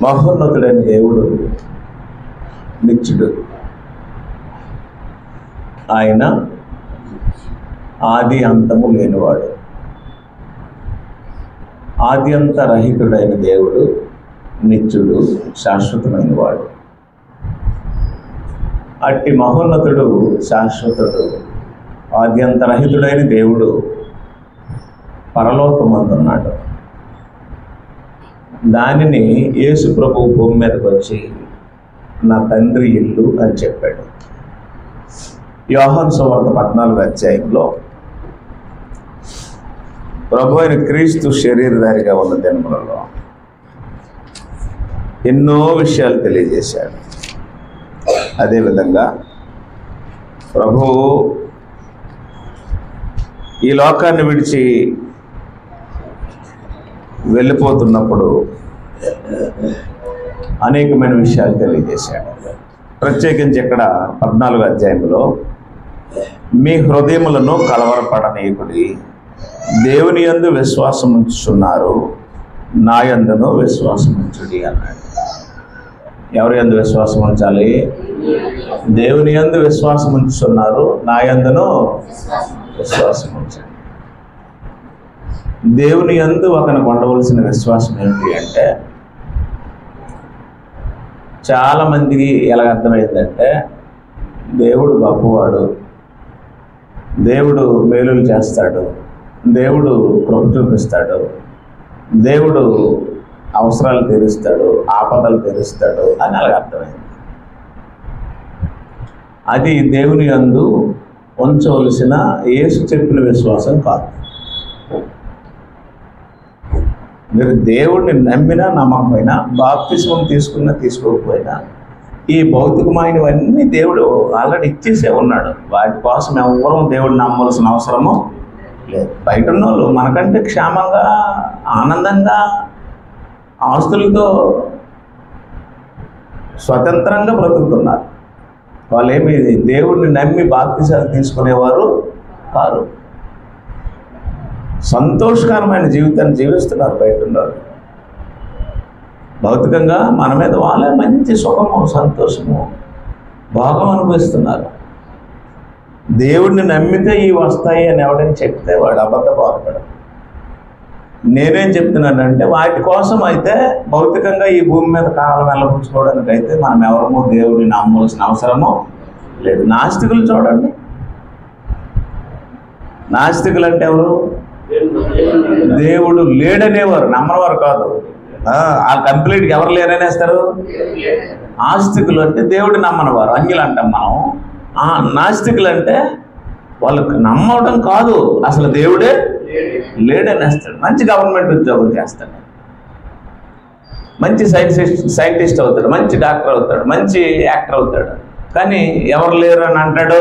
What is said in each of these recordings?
మహోన్నతుడైన దేవుడు నిత్యుడు. ఆయన ఆది అంతము లేనివాడు. ఆది అంత రహితుడైన దేవుడు నిత్యుడు, శాశ్వతమైన వాడు. అట్టి మహోన్నతుడు, శాశ్వతుడు, ఆద్యంతరహితుడైన దేవుడు పరలోకమందున్నాడు. దానిని యేసు ప్రభువు భూమి మీదకి వచ్చి నా తండ్రి ఇల్లు అని చెప్పాడు. యోహాను సువార్త 14వ అధ్యాయంలో ప్రభు అయిన క్రీస్తు శరీరధారిగా ఉన్న దినములలో ఎన్నో విషయాలు తెలియజేశాడు. అదేవిధంగా ప్రభువు ఈ లోకాన్ని విడిచి వెళ్ళిపోతున్నప్పుడు అనేకమైన విషయాలు తెలియజేశాడు. ప్రత్యేకించి ఇక్కడ 14వ అధ్యాయంలో మీ హృదయములను కలవరపడనీయకుడి, దేవుని యందు విశ్వాసం ఉంచుచున్నారు, నా యందును విశ్వాసం ఉంచుడి అన్నాడు. ఎవరి యందు విశ్వాసం ఉంచాలి? దేవుని యందు విశ్వాసం ఉంచుతున్నారు, నా యందును విశ్వాసం ఉంచండి. దేవుని యందు ఒకరికి ఉండవలసిన విశ్వాసం ఏంటి అంటే, చాలామందికి ఎలాగ అర్థమైందంటే, దేవుడు గొప్పవాడు, దేవుడు మేలులు చేస్తాడు, దేవుడు కృప చూపిస్తాడు, దేవుడు అవసరాలు తీరుస్తాడు, ఆపదలు తీరుస్తాడు అని అలాగ అర్థమైంది. అది దేవుని యందు ఉంచవలసిన యేసు చెప్పిన విశ్వాసం కాదు. మీరు దేవుడిని నమ్మినా నమ్మకపోయినా, బాప్తిస్మం తీసుకున్నా తీసుకోకపోయినా, ఈ భౌతికమైనవన్నీ దేవుడు ఆల్రెడీ ఇచ్చేసే ఉన్నాడు. వాటి కోసం ఎవరూ దేవుడిని నమ్మవలసిన అవసరము లేదు. బయట ఉన్న వాళ్ళు మనకంటే క్షేమంగా, ఆనందంగా, ఆస్తులతో స్వతంత్రంగా బ్రతుకుతున్నారు. వాళ్ళేమి దేవుడిని నమ్మి బాప్తిసాలు తీసుకునేవారు కారు. సంతోషకరమైన జీవితాన్ని జీవిస్తున్నారు బయట ఉన్నారు. భౌతికంగా మన మీద వాళ్ళే మంచి సుఖము, సంతోషము, భోగం అనుభవిస్తున్నారు. దేవుడిని నమ్మితే ఇవి వస్తాయి అని ఎవడని చెప్తే వాడు అబద్ధ బాధపడదు. నేనేం చెప్తున్నానంటే, వాటి కోసం అయితే భౌతికంగా ఈ భూమి మీద కాలం వెళ్ళపుచ్చుకోవడానికి అయితే మనం ఎవరమో దేవుడిని నమ్మవలసిన అవసరమో లేదు. నాస్తికులు చూడండి. నాస్తికులు అంటే ఎవరు? దేవుడు లేడనేవారు, నమ్మనివారు కాదు. ఆ కంప్లీట్గా ఎవరు లేరనేస్తారు. ఆస్తికులు అంటే దేవుడు నమ్మనివారు, అన్యులు అంటాం మనం. నాస్తికులు అంటే వాళ్ళకి నమ్మడం కాదు, అసలు దేవుడే లేడనేస్తాడు. మంచి గవర్నమెంట్ ఉద్యోగం చేస్తాడు, మంచి సైంటిస్ట్ అవుతాడు, మంచి డాక్టర్ అవుతాడు, మంచి యాక్టర్ అవుతాడు. కానీ ఎవరు లేరు అని అంటాడు.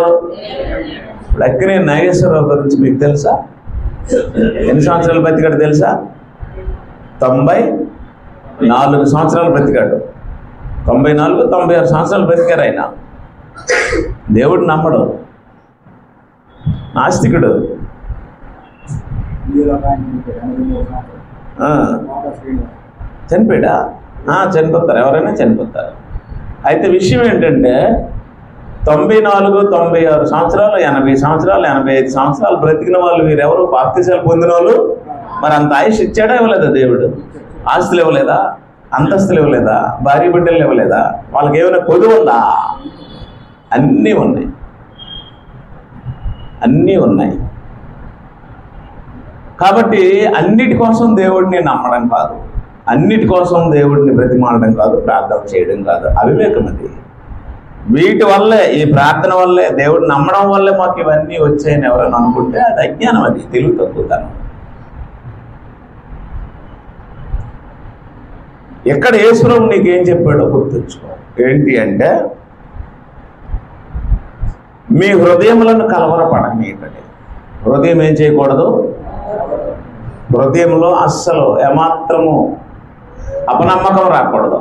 లక్కినే నాగేశ్వరరావు గురించి మీకు తెలుసా? ఎన్ని సంవత్సరాలు బతికాడు తెలుసా? 94 సంవత్సరాలు బతికాడు. 94, 96 సంవత్సరాలు బతికారు ఆయన. దేవుడు నమ్మడు, నాస్తికుడు. చనిపోయాడా? చనిపోతారు, ఎవరైనా చనిపోతారు. అయితే విషయం ఏంటంటే, 94, 96 సంవత్సరాలు, 80 సంవత్సరాలు, 85 సంవత్సరాలు బ్రతికిన వాళ్ళు వీరెవరు? బాప్తిసాలు పొందిన వాళ్ళు. మరి అంత ఆయుష్ ఇచ్చాడా ఇవ్వలేదా దేవుడు? ఆస్తులు ఇవ్వలేదా? అంతస్తులు ఇవ్వలేదా? భార్య బిడ్డలు ఇవ్వలేదా? వాళ్ళకి ఏమైనా కొద్దు ఉందా? అన్నీ ఉన్నాయి, అన్నీ ఉన్నాయి. కాబట్టి అన్నిటి కోసం దేవుడిని నమ్మడం కాదు, అన్నిటి కోసం దేవుడిని బ్రతిమాలడం కాదు, ప్రార్థన చేయడం కాదు, అవివేకం అది. వీటి వల్లే, ఈ ప్రార్థన వల్లే, దేవుడిని నమ్మడం వల్లే మాకు ఇవన్నీ వచ్చాయని ఎవరైనా అనుకుంటే అది అజ్ఞానం, అది తెలివి తక్కువతనం. ఎక్కడ యేసుప్రభు నీకేం చెప్పాడో గుర్తుంచుకో. ఏంటి అంటే, మీ హృదయములను కలవరపడనీయకండి. హృదయం ఏం చేయకూడదు? హృదయంలో అస్సలు ఏమాత్రము అపనమ్మకం రాకూడదు.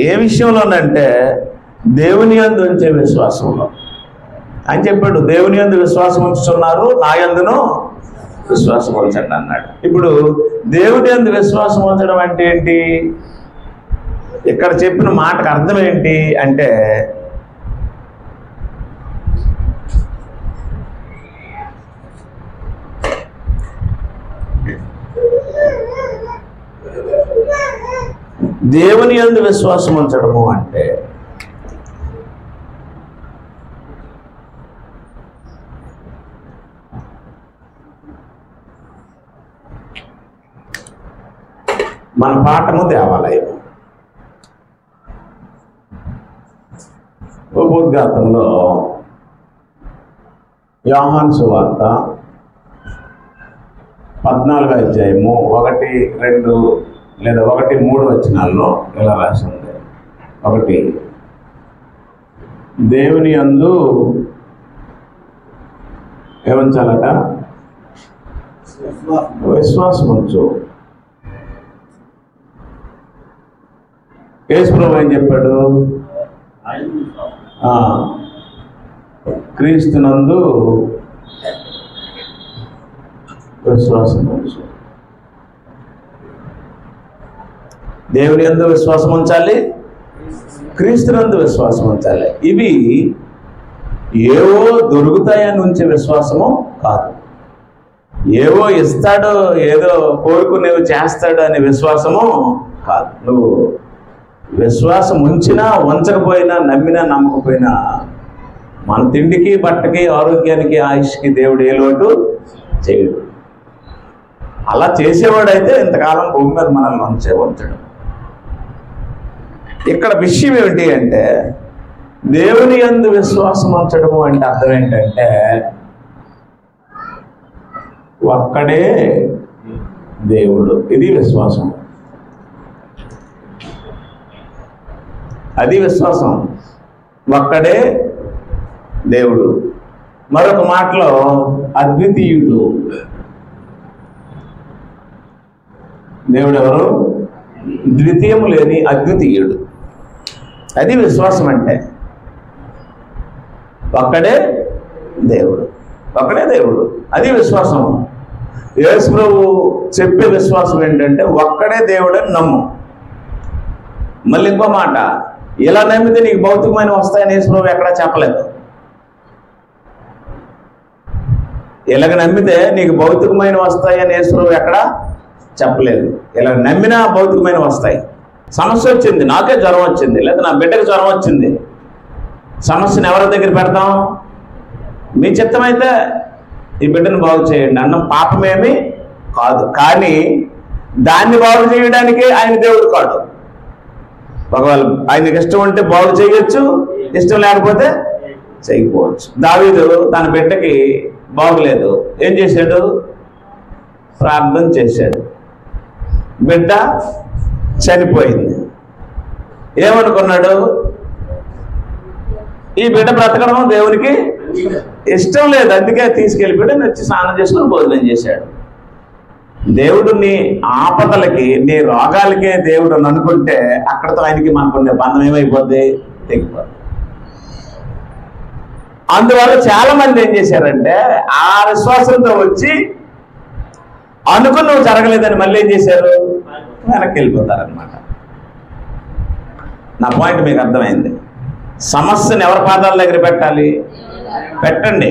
ఏ విషయంలోనంటే దేవుని యందు ఉంచే విశ్వాసంలో. అని చెప్పాడు, దేవుని యందు విశ్వాసం ఉంచుతున్నారు, నా యందును విశ్వాసం ఉంచండి అన్నాడు. ఇప్పుడు దేవుని యందు విశ్వాసం ఉంచడం అంటే ఏంటి? ఇక్కడ చెప్పిన మాటకు అర్థం ఏంటి అంటే, దేవుని యందు విశ్వాసం ఉంచడము అంటే మన పాఠము దేవాలయం. ఉపోద్ఘాతంలో యోహాను సువార్త 14వ అధ్యాయము 1, 2 లేదా 1, 3 వచనాల్లో ఇలా రాసి ఉంది. 1, దేవుని యందు ఏమంచాలట? విశ్వాసం ఉంచు. యేసుప్రభు ఏం చెప్పాడు? క్రీస్తునందు విశ్వాసం ఉంచు. దేవుని యందు విశ్వాసం ఉంచాలి, క్రీస్తునందు విశ్వాసం ఉంచాలి. ఇవి ఏవో దొరుకుతాయని ఉంచే విశ్వాసము కాదు. ఏవో ఇస్తాడో ఏదో కోరుకునేవి చేస్తాడో అనే విశ్వాసము కాదు. నువ్వు విశ్వాసం ఉంచినా ఉంచకపోయినా, నమ్మినా నమ్మకపోయినా, మన తిండికి బట్టకి ఆరోగ్యానికి ఆయుష్కి దేవుడు ఏ లోటు చేయడు. అలా చేసేవాడైతే ఇంతకాలం భూమి మీద మనల్ని ఉంచడం. ఇక్కడ విషయం ఏమిటి అంటే, దేవుని యందు విశ్వాసం ఉంచడము అంటే అర్థం ఏంటంటే, ఒక్కడే దేవుడు. ఇది విశ్వాసం. అది విశ్వాసం. ఒక్కడే దేవుడు. మరొక మాటలో అద్వితీయుడు. దేవుడు ఎవరు? ద్వితీయము లేని అద్వితీయుడు. అది విశ్వాసం అంటే. ఒక్కడే దేవుడు, ఒక్కడే దేవుడు. అది విశ్వాసం. యేసు ప్రభు చెప్పే విశ్వాసం ఏంటంటే, ఒక్కడే దేవుడు అని నమ్ము. మళ్ళీ ఇంకో మాట, ఇలా నమ్మితే నీకు భౌతికమైన వస్తాయని యేసు ప్రభు ఎక్కడా చెప్పలేదు. ఇలాగ నమ్మితే నీకు భౌతికమైన వస్తాయని యేసు ప్రభు ఎక్కడా చెప్పలేదు. ఇలా నమ్మినా భౌతికమైన వస్తాయి. సమస్య వచ్చింది, నాకే జ్వరం వచ్చింది, లేదా నా బిడ్డకి జ్వరం వచ్చింది. సమస్యను ఎవరి దగ్గర పెడతాం? మీ చిత్తమైతే ఈ బిడ్డను బాగు చేయండి అన్నం పాపమేమి కాదు. కానీ దాన్ని బాగు చేయడానికి ఆయన దేవుడు కాడు. ఒకవేళ ఆయనకి ఇష్టం ఉంటే బాగు చేయొచ్చు, ఇష్టం లేకపోతే చేయకపోవచ్చు. దావీదు తన బిడ్డకి బాగులేదు, ఏం చేశాడు? ప్రార్థన చేశాడు. బిడ్డ చనిపోయింది. ఏమనుకున్నాడు? ఈ బిడ్డ బ్రతకడం దేవునికి ఇష్టం లేదు, అందుకే తీసుకెళ్ళిపోయాడు. వచ్చి స్నానం చేసుకుని భోజనం చేశాడు. దేవుడు నీ ఆపదలకి, నీ రోగాలకే దేవుడు అనుకుంటే అక్కడతో ఆయనకి మనకుండే బంధం ఏమైపోద్ది? తెగిపోద్ది. అందువల్ల చాలా మంది ఏం చేశారంటే, ఆ విశ్వాసంతో వచ్చి అనుకుని నువ్వు జరగలేదని మళ్ళీ ఏం చేశారు? వెనక్కి వెళ్ళిపోతారనమాట. నా పాయింట్ మీకు అర్థమైంది. సమస్యను ఎవరి పాదాల దగ్గర పెట్టాలి? పెట్టండి,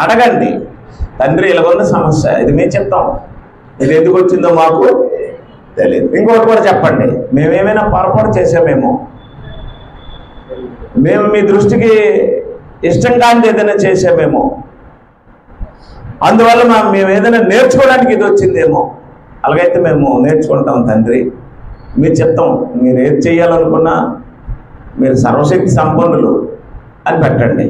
అడగండి. తండ్రి ఇలాగొన్న సమస్య, ఇది మేము చెప్తాం, ఇది ఎందుకు వచ్చిందో మాకు తెలియదు. ఇంకొకటి కూడా చెప్పండి, మేమేమైనా పొరపాటు చేసామేమో, మేము మీ దృష్టికి ఇష్టం కానిది ఏదైనా చేసామేమో, అందువల్ల మేము ఏదైనా నేర్చుకోవడానికి ఇది వచ్చిందేమో. అలాగైతే మేము నేర్చుకుంటాం తండ్రి, మీరు చెప్తాం, మీరు ఏది చేయాలనుకున్నా మీరు సర్వశక్తి సంపన్నులు అని పెట్టండి.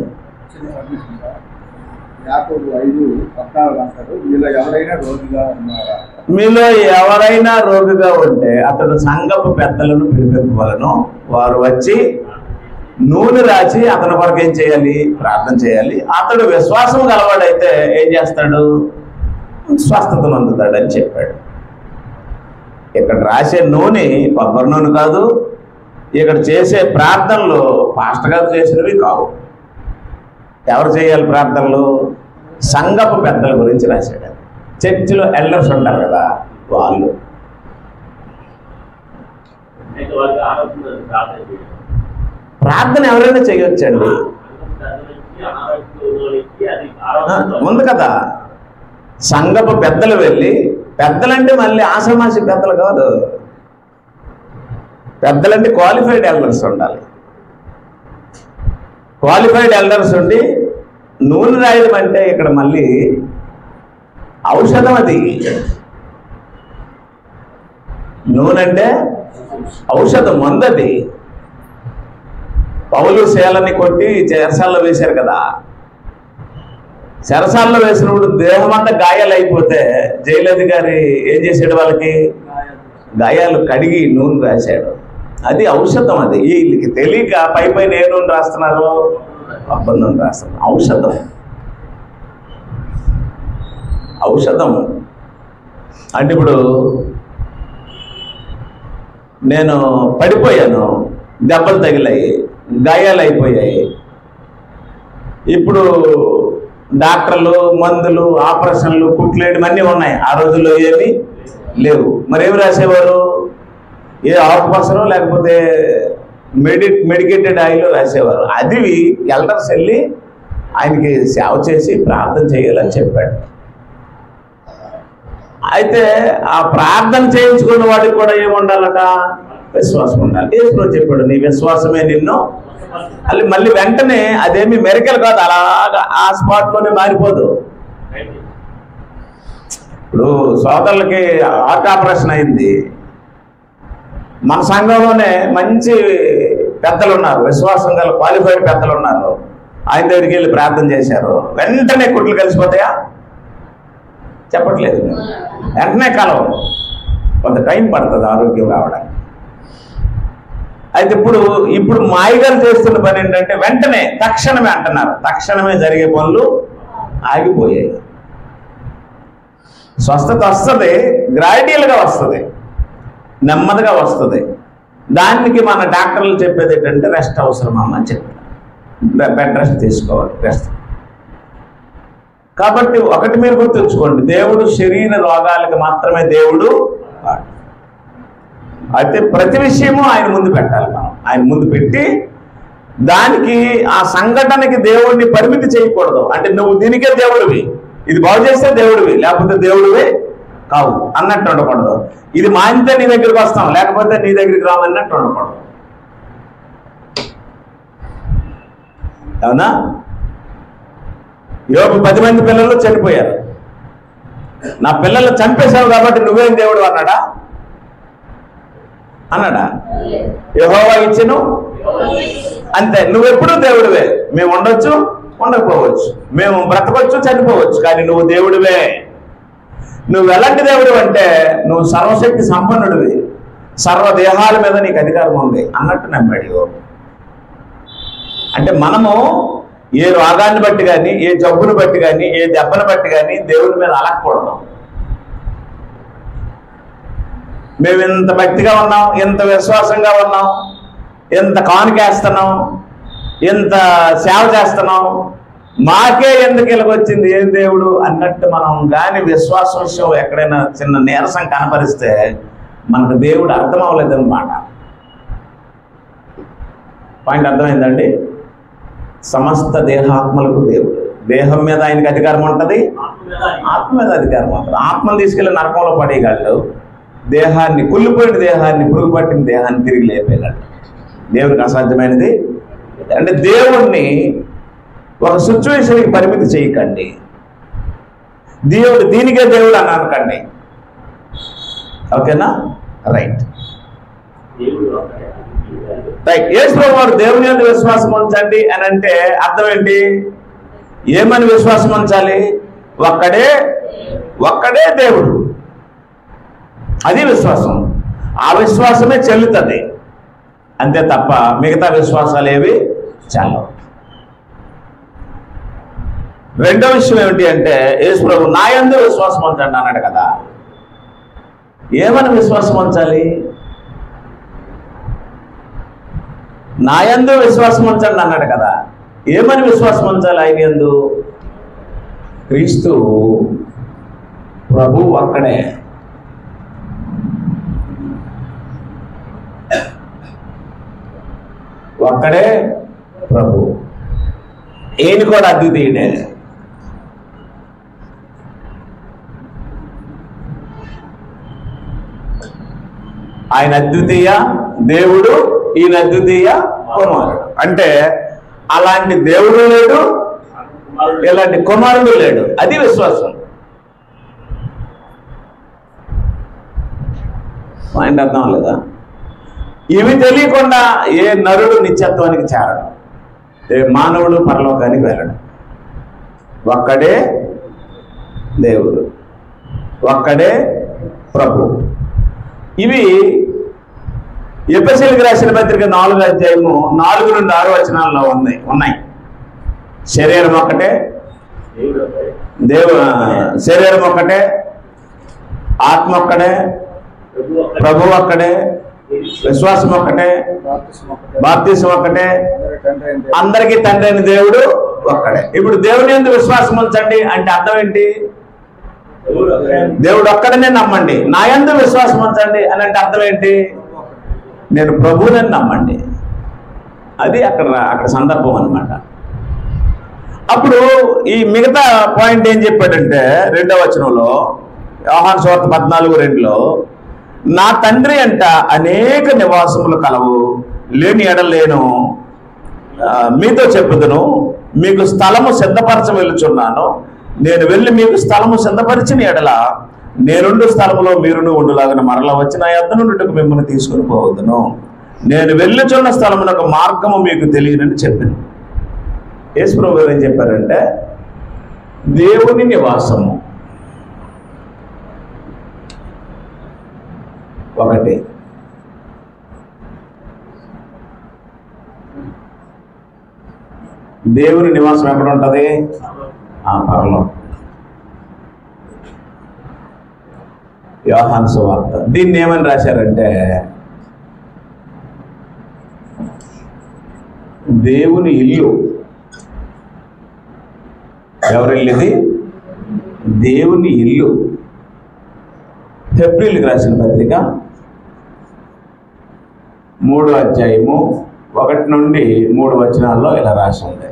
మీలో ఎవరైనా రోగిగా ఉంటే అతడు సంఘపు పెద్దలను పిలిపింపవలను, వారు వచ్చి నూనె రాచి అతని కొరకు ఏం చేయాలి? ప్రార్థన చేయాలి. అతడు విశ్వాసం గలవాడైతే ఏం చేస్తాడు? స్వస్థతను అందుతాడని చెప్పాడు. ఇక్కడ రాసే నూనె కొబ్బరి నూనె కాదు, ఇక్కడ చేసే ప్రార్థనలు పాస్టర్ గారు చేసినవి కావు. ఎవరు చేయాలి ప్రార్థనలు? సంఘపు పెద్దల గురించి రాశాడు. చర్చిలో ఎల్డర్స్ ఉంటారు కదా, వాళ్ళు ప్రార్థన ఎవరైనా చేయొచ్చండి. ఉంది కదా, సంఘపు పెద్దలు వెళ్ళి, పెద్దలంటే మళ్ళీ ఆషామాషి పెద్దలు కాదు, పెద్దలంటే క్వాలిఫైడ్ ఎల్డర్స్ ఉండాలి. క్వాలిఫైడ్ ఎల్డర్స్ ఉండి నూనె రాయడం అంటే ఇక్కడ మళ్ళీ ఔషధం. అది నూనె అంటే ఔషధం, మందది. పౌలు శేలని కొట్టి చెరసాల్లో వేశారు కదా, చెరసాల్లో వేసినప్పుడు దేహం అంతా గాయాలు అయిపోతే జైలు అధికారి ఏం చేశాడు, వాళ్ళకి గాయాలు కడిగి నూనె రాశాడు. అది ఔషధం. అది వీళ్ళకి తెలియక పై పైన ఏ నూనె రాస్తున్నారు, కొబ్బరి నూనె రాస్తున్నారు. ఔషధం, ఔషధం. అంటే ఇప్పుడు నేను పడిపోయాను, దెబ్బలు తగిలాయి, గాయాలు అయిపోయాయి. ఇప్పుడు డాక్టర్లు, మందులు, ఆపరేషన్లు, కుట్లేయడం అన్నీ ఉన్నాయి. ఆ రోజుల్లో ఏమీ లేవు. మరి ఏమి రాసేవారు, ఏ ఆకుపసరో లేకపోతే మెడికేటెడ్ ఆయిల్ రాసేవారు. అది ఎల్డర్స్ వెళ్ళి ఆయనకి సేవ చేసి ప్రార్థన చేయాలని చెప్పాడు. అయితే ఆ ప్రార్థన చేయించుకున్న వాడికి కూడా ఏముండాలట, విశ్వాసం ఉండాలి. యేసు చెప్పాడు, నీ విశ్వాసమే నిన్ను. మళ్ళీ వెంటనే అదేమి మెరికల్ కాదు, అలాగా ఆ స్పాట్లోనే మారిపోదు. ఇప్పుడు సోదరులకి హార్ట్ ఆపరేషన్ అయింది, మన సంఘంలోనే మంచి పెద్దలు ఉన్నారు, విశ్వాసం గల క్వాలిఫైడ్ పెద్దలు ఉన్నారు. ఆయన దగ్గరికి వెళ్ళి ప్రార్థన చేశారు, వెంటనే కుట్లు కలిసిపోతాయా? చెప్పట్లేదు, వెంటనే కలవు, కొంత టైం పడుతుంది ఆరోగ్యం రావడానికి. అయితే ఇప్పుడు మాయగారు చేస్తున్న పని ఏంటంటే వెంటనే తక్షణమే అంటున్నారు. తక్షణమే జరిగే పనులు ఆగిపోయాయి. స్వస్థత వస్తుంది, గ్రాడ్యువల్గా వస్తుంది, నెమ్మదిగా వస్తుంది. దానికి మన డాక్టర్లు చెప్పేది ఏంటంటే రెస్ట్ అవసరమా అని చెప్పారు. బెడ్ రెస్ట్ తీసుకోవాలి, రెస్ట్. కాబట్టి ఒకటి మీరు గుర్తుంచుకోండి, దేవుడు శరీర రోగాలకి మాత్రమే దేవుడు. అయితే ప్రతి విషయము ఆయన ముందు పెట్టాలి. మనం ఆయన ముందు పెట్టి దానికి ఆ సంఘటనకి దేవుడిని పరిమితి చేయకూడదు. అంటే నువ్వు దీనికే దేవుడివి, ఇది బాగు చేస్తే దేవుడివి, లేకపోతే దేవుడివి కావు అన్నట్టు ఉండకూడదు. ఇది మానితే నీ దగ్గరికి వస్తాం, లేకపోతే నీ దగ్గరికి రామన్నట్టు ఉండకూడదు. అవునా? యోబు 10 మంది పిల్లలు చనిపోయారు. నా పిల్లలు చంపేశావు కాబట్టి నువ్వేం దేవుడు అన్నాడా? యెహోవా ఇచ్చెను అంతే. నువ్వెప్పుడు దేవుడివే. మేము ఉండొచ్చు, ఉండకపోవచ్చు, మేము బ్రతకొచ్చు, చనిపోవచ్చు, కానీ నువ్వు దేవుడివే. నువ్వు ఎలాంటి దేవుడు అంటే నువ్వు సర్వశక్తి సంపన్నుడివి, సర్వదేహాల మీద నీకు అధికారం ఉంది అన్నట్టు నమ్మాడు యోబు. అంటే మనము ఏ రోగాన్ని బట్టి కానీ, ఏ జబ్బును బట్టి కానీ, ఏ దెబ్బను బట్టి కానీ దేవుడి మీద అలక్కకూడదు. మేము ఎంత భక్తిగా ఉన్నాం, ఎంత విశ్వాసంగా ఉన్నాం, ఎంత కానుకేస్తున్నాం, ఎంత సేవ చేస్తున్నాం, మాకే ఎందుకు ఇలాగొచ్చింది, ఏం దేవుడు అన్నట్టు మనం కానీ విశ్వాస విషయం ఎక్కడైనా చిన్న నీరసం కనపరిస్తే మనకు దేవుడు అర్థం అవ్వలేదన్నమాట. పాయింట్ అర్థమైందండి? సమస్త దేహాత్మలకు దేవుడు. దేహం మీద ఆయనకి అధికారం ఉంటుంది, ఆత్మ మీద అధికారం ఉంటుంది. ఆత్మను తీసుకెళ్ళి నరకంలో పడేయగలడు, దేహాన్ని, కుళ్ళిపోయిన దేహాన్ని, పురుగు పట్టిన దేహాన్ని తిరిగి లేపేయగలడు. దేవునికి అసాధ్యమైనది. అంటే దేవుణ్ణి ఒక సిచ్యువేషన్కి పరిమితి చేయకండి. దేవుడు దీనికే దేవుడు అని అనకండి. ఓకేనా? రైట్. యేసుప్రభువు వారు దేవుని యందు విశ్వాసం ఉంచండి అని అంటే అర్థం ఏంటి? ఏమని విశ్వాసం ఉంచాలి? ఒక్కడే దేవుడు, అది విశ్వాసం. ఆ విశ్వాసమే చెల్లుతుంది అంతే తప్ప మిగతా విశ్వాసాలు ఏవి చాలవు. రెండో విషయం ఏమిటి అంటే యేసుప్రభువు నా యందు విశ్వాసం ఉంచండి అన్నాడు కదా. ఏమని విశ్వాసం ఉంచాలి? నా యందు విశ్వాసం ఉంచండి అన్నాడు కదా. ఏమని విశ్వాసం ఉంచాలి ఆయన యందు? క్రీస్తు ప్రభు ఒక్కడే. ఒక్కడే ప్రభు. ఈయన కూడా అద్వితీయుడే. ఆయన అద్వితీయ దేవుడు, ఈయన అద్వితీయ కుమారుడు. అంటే అలాంటి దేవుడు లేడు, ఇలాంటి కుమారుడు లేడు. అది విశ్వాసం. పాయింట్ అర్థం లేదా? ఇవి తెలియకుండా ఏ నరుడు నిత్యత్వానికి చేరడు, ఏ మానవుడు పరలోకానికి వెళ్ళడు. ఒక్కడే దేవుడు, ఒక్కడే ప్రభు. ఇవి ఎఫెసీయులకు రాసిన పత్రిక 4వ అధ్యాయము 4 నుండి 6 వచనాల్లో ఉన్నాయి. శరీరం ఒక్కటే, శరీరం ఒక్కటే, ఆత్మ ఒక్కడే, ప్రభు ఒక్కడే, విశ్వాసం ఒక్కటే, బాప్తిసం ఒక్కటే, అందరికీ తండ్రి అయిన దేవుడు ఒక్కడే. ఇప్పుడు దేవుని యందు విశ్వాసం ఉంచండి అంటే అర్థం ఏంటి? దేవుడు ఒక్కడనే నమ్మండి. నా యందు విశ్వాసం ఉంచండి అని అంటే అర్థం ఏంటి? నేను ప్రభువుని నమ్మండి. అది అక్కడ సందర్భం అన్నమాట. అప్పుడు ఈ మిగతా పాయింట్ ఏం చెప్పాడంటే 2వ వచనంలో, యోహాను సువార్త 14:2లో, నా తండ్రి అంట అనేక నివాసములు కలవు, లేని ఎడలేను మీతో చెప్పుదును, మీకు స్థలము సిద్ధపరచ వెళ్ళుచున్నాను. నేను వెళ్ళి మీకు స్థలము సిద్ధపరిచిన ఎడల నేనుండు స్థలములో మీరును ఉండులాగా మరలా వచ్చి నా యొద్ద నుండి మిమ్మల్ని తీసుకుని పోవద్దును. నేను వెళ్ళుచున్న స్థలమునకు మార్గము మీకు తెలియనని చెప్పాను. యేసు ప్రభువు ఏం చెప్పారంటే దేవుని నివాసము ఒకటి, దేవుని నివాసం ఎక్కడ ఉంటుంది? పరలోకం. యోహాను సువార్త దీన్ని ఏమని రాశారంటే దేవుని ఇల్లు. ఎవరి ఇల్లు ఇది? దేవుని ఇల్లు. హెబ్రీయులకు రాసిన పత్రిక 3వ అధ్యాయము 1 నుండి 3 వచనాల్లో ఇలా రాసి ఉంది.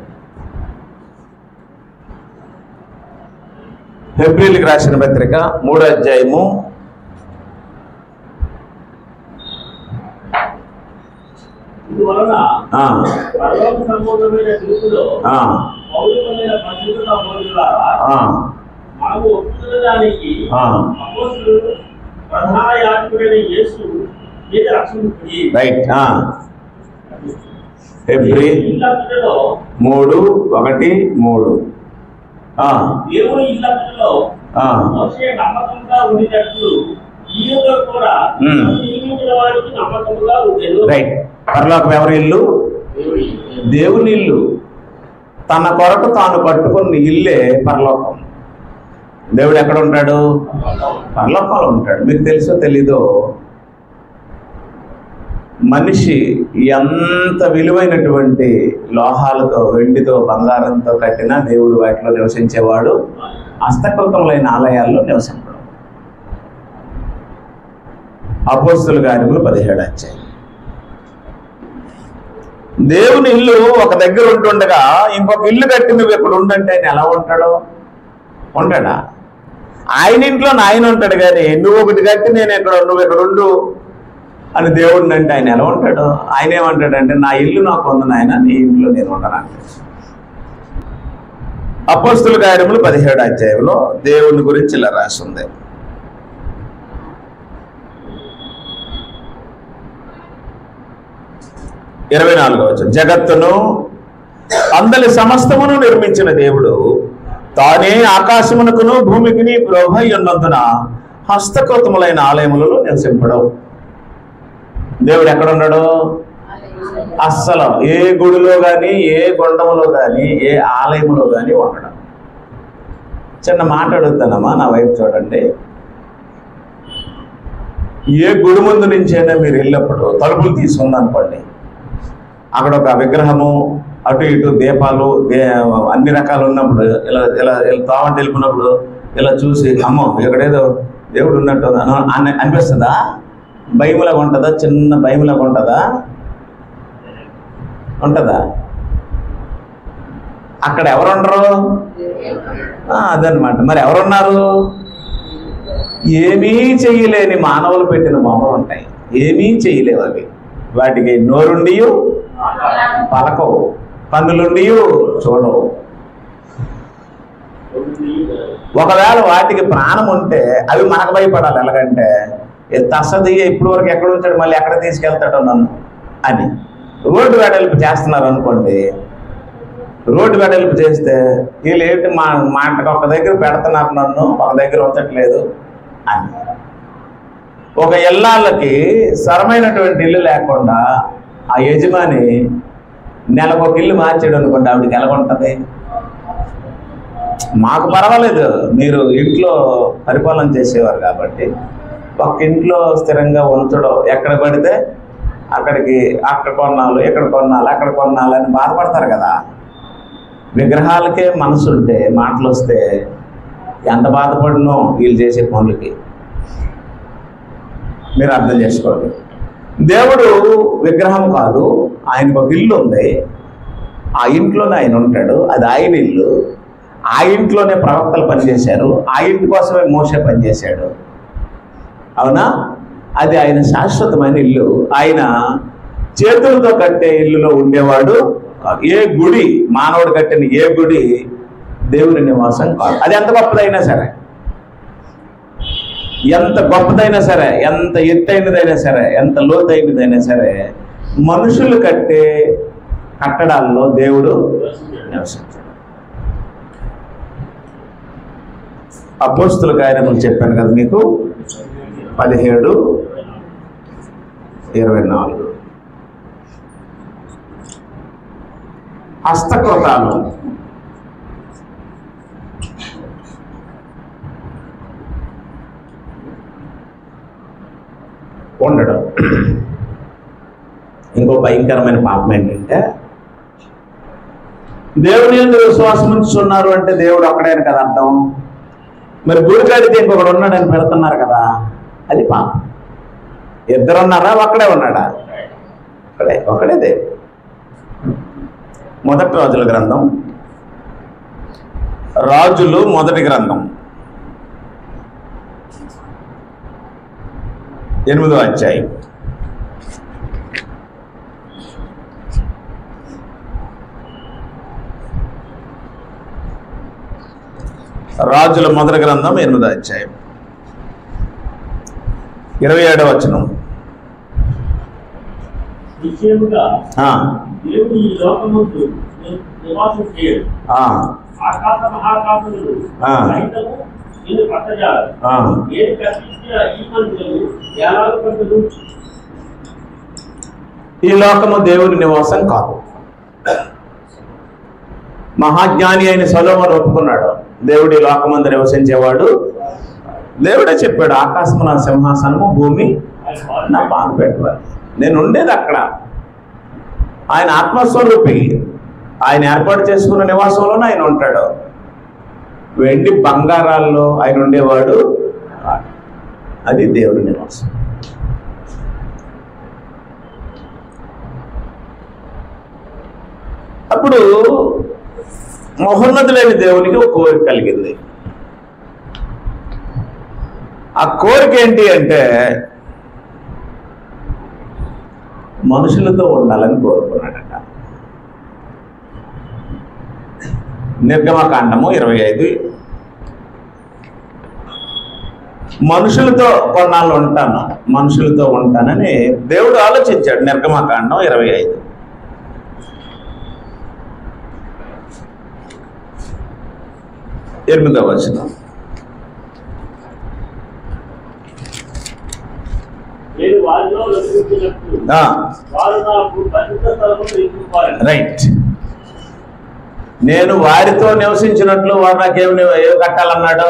హెబ్రీయులకు రాసిన పత్రిక 3వ అధ్యాయము 3:1-3 దేవుని ఇల్లంతలో మోషే నమ్మకంగా ఉండేటట్లు ఈయన కూడా నియమించిన వారికి నమ్మకంగా ఉండేది. రైట్. పరలోకం ఎవరి ఇల్లు? దేవుని ఇల్లు. తన కొరకు తాను కట్టుకున్న ఇల్లే పరలోకం. దేవుడు ఎక్కడ ఉంటాడు? పరలోకంలో ఉంటాడు. మీకు తెలుసో తెలీదో, మనిషి ఎంత విలువైనటువంటి లోహాలతో, వెండితో, బంగారంతో కట్టినా దేవుడు వాటిలో నివసించేవాడు. హస్తకృతములైన ఆలయాల్లో నివసించడం. అపోస్తలుల కార్యములు 17వ అధ్యాయం. దేవుని ఇల్లు ఒక దగ్గర ఉంటుండగా ఇంకొక ఇల్లు కట్టి నువ్వు ఎక్కడ ఉండంటే ఆయన ఎలా ఉంటాడో? ఉంటాడా? ఆయన ఇంట్లో ఆయన ఉంటాడు, కానీ నువ్వు ఒకటి కట్టి నువ్వు ఎక్కడ ఉండు అని దేవుడిని అంటే ఆయన ఎలా ఉంటాడు? ఆయన ఏమంటాడంటే నా ఇల్లు నాకు ఉంది నాయన, నీ ఇంట్లో నేను ఉండనంటే. అపోస్తలుల కార్యములు 17వ అధ్యాయంలో దేవుని గురించి ఇలా రాసి ఉంది. 24వ వచనం, జగత్తును అందరి సమస్తమును నిర్మించిన దేవుడు తానే ఆకాశమునకును భూమికిని ప్రభు ఉన్నందున హస్తకృతములైన ఆలయములలో నివసింపడు. దేవుడు ఎక్కడ ఉన్నాడు? అస్సలు ఏ గుడిలో కానీ, ఏ గుండములో కానీ, ఏ ఆలయములో కానీ ఉండడం. చిన్న మాట అడుగుతానమ్మా, నా వైపు చూడండి. ఏ గుడి ముందు నుంచైనా మీరు వెళ్ళినప్పుడు తలుపులు తీసుకుందనుకోండి, అక్కడ ఒక విగ్రహము, అటు ఇటు దీపాలు, అన్ని రకాలు ఉన్నప్పుడు ఇలా ఇలా తావంటి వెళ్ళిపోయినప్పుడు ఇలా చూసి అమ్మో ఇక్కడేదో దేవుడు ఉన్నట్టు అనిపిస్తుందా? భయములాగా ఉంటుందా? చిన్న భయములాగా ఉంటుందా? ఉంటుందా? అక్కడ ఎవరుండరు? అదనమాట. మరి ఎవరున్నారు? ఏమీ చెయ్యలేని మానవులు పెట్టిన బొమ్మలు ఉంటాయి. ఏమీ చేయలేవు అవి. వాటికి నోరుండి పలకవు, కన్నులుండి చూడవు. ఒకవేళ వాటికి ప్రాణం ఉంటే అవి మనకు భయపడాలి. ఎలాగంటే తస్సది ఇప్పటి వరకు ఎక్కడ ఉంచాడు, మళ్ళీ ఎక్కడ తీసుకెళ్తాడో నన్ను అని. రోడ్డు వెడల్పు చేస్తున్నారు అనుకోండి, రోడ్డు వెడల్పు చేస్తే వీళ్ళు ఏంటి మాటకు ఒక దగ్గర పెడుతున్నారు, నన్ను ఒక దగ్గర ఉంచట్లేదు అని. ఒక ఇళ్ళకి సరమైనటువంటి ఇల్లు లేకుండా ఆ యజమాని నెలకు ఒక ఇల్లు మార్చాడు అనుకోండి, ఆవిడకి ఎలాగుంటుంది? మాకు పర్వాలేదు, మీరు ఇంట్లో పరిపాలన చేసేవారు కాబట్టి ఒక ఇంట్లో స్థిరంగా ఉంచడం, ఎక్కడ పడితే అక్కడికి అక్కడ కొన్నాళ్ళు, ఇక్కడ కొన్నాళ్ళు, అక్కడ కొన్నాళ్ళు అని బాధపడతారు కదా. విగ్రహాలకే మనసు ఉంటే మాటలు వస్తే ఎంత బాధపడినో వీళ్ళు చేసే పనులకి. మీరు అర్థం చేసుకోండి. దేవుడు విగ్రహం కాదు, ఆయనకు ఒక ఇల్లు ఉంది, ఆ ఇంట్లోనే ఆయన ఉంటాడు, అది ఆయన ఇల్లు. ఆ ఇంట్లోనే ప్రవక్తలు పనిచేశారు, ఆ ఇంటి కోసమే మోషే పనిచేశాడు. అవునా? అది ఆయన శాశ్వతమైన ఇల్లు. ఆయన చేతులతో కట్టే ఇల్లులో ఉండేవాడు కాదు. ఏ గుడి, మానవుడు కట్టిన ఏ గుడి దేవుని నివాసం కాదు. అది ఎంత గొప్పదైనా సరే, ఎంత గొప్పదైనా సరే, ఎంత ఎత్తైనదైనా సరే, ఎంత లోతైనదైనా సరే, మనుషులు కట్టే కట్టడాల్లో దేవుడు నివసించాడు. అపోస్తుల కార్యములు చెప్పాను కదా మీకు, 17:24. హస్తకృతాలు ఉండడం. ఇంకో భయంకరమైన పాపం ఏంటంటే, దేవుని యందు విశ్వాసం ఉంచుతున్నారు అంటే దేవుడు ఒక్కడైన కదా అర్థం. మరి గుడి కడితే ఇంకొకడు ఉన్నాడని పెడుతున్నారు కదా, అది పాపం. ఇద్దరు ఉన్నారా? ఒక్కడే ఉన్నాడా? ఒక్కడే దేవుడు. మొదటి రాజుల గ్రంథం, రాజులు మొదటి గ్రంథం 8వ అధ్యాయం. రాజుల మొదటి గ్రంథం 8వ అధ్యాయం 27వ వచనం. నిశ్చయముగా దేవుడు ఈ లోకమందు నివాసం చేయడు. ఆకాశ మహాకాశములు సైతము నిన్ను పట్టజాలరు. నేను కల్పించిన ఈ మందిరము ఏలాగు పట్టదు. ఈ లోకము దేవుని నివాసం కాదు. మహాజ్ఞాని అయిన సొలొమోను ఒప్పుకున్నాడు, దేవుడు ఈ లోకమందు నివసించేవాడు. దేవుడే చెప్పాడు, ఆకాశము నా సింహాసనము, భూమి నా పాదపీఠం. నేను ఉండేది అక్కడ. ఆయన ఆత్మస్వరూపి, ఆయన ఏర్పాటు చేసుకున్న నివాసంలోనే ఆయన ఉంటాడు. వెండి బంగారాల్లో ఆయన ఉండేవాడు. అది దేవుడి నివాసం. అప్పుడు మహోన్నతులైన దేవునికి ఒక కోరిక కలిగింది. ఆ కోరిక ఏంటి అంటే, మనుషులతో ఉండాలని కోరుకున్నాడట. నిర్గమకాండము 25. మనుషులతో కొన్నాళ్ళు ఉంటాను, మనుషులతో ఉంటానని దేవుడు ఆలోచించాడు. నిర్గమకాండం 25. ఎనిమిదవ వచనం. రైట్. నేను వారితో నివసించినట్లు వారు నాకేమి కట్టాలన్నాడు?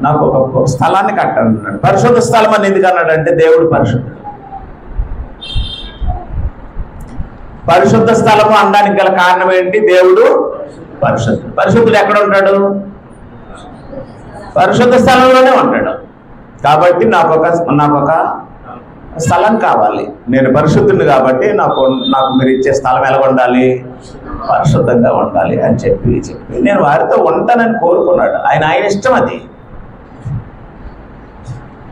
నాకు ఒక స్థలాన్ని కట్టాలన్నాడు. పరిశుద్ధ స్థలం అని ఎందుకు అన్నాడు అంటే, దేవుడు పరిశుద్ధుడు. పరిశుద్ధ స్థలము అనడానికి గల కారణం ఏంటి? దేవుడు పరిశుద్ధుడు. పరిశుద్ధుడు ఎక్కడ ఉంటాడు? పరిశుద్ధ స్థలంలోనే ఉంటాడు. కాబట్టి నాకొక స్థలం కావాలి, నేను పరిశుద్ధుని కాబట్టి నాకు మీరు ఇచ్చే స్థలం ఎలా ఉండాలి, పరిశుద్ధంగా ఉండాలి అని చెప్పి నేను వారితో ఉంటానని కోరుకున్నాడు. ఆయన ఇష్టం అది.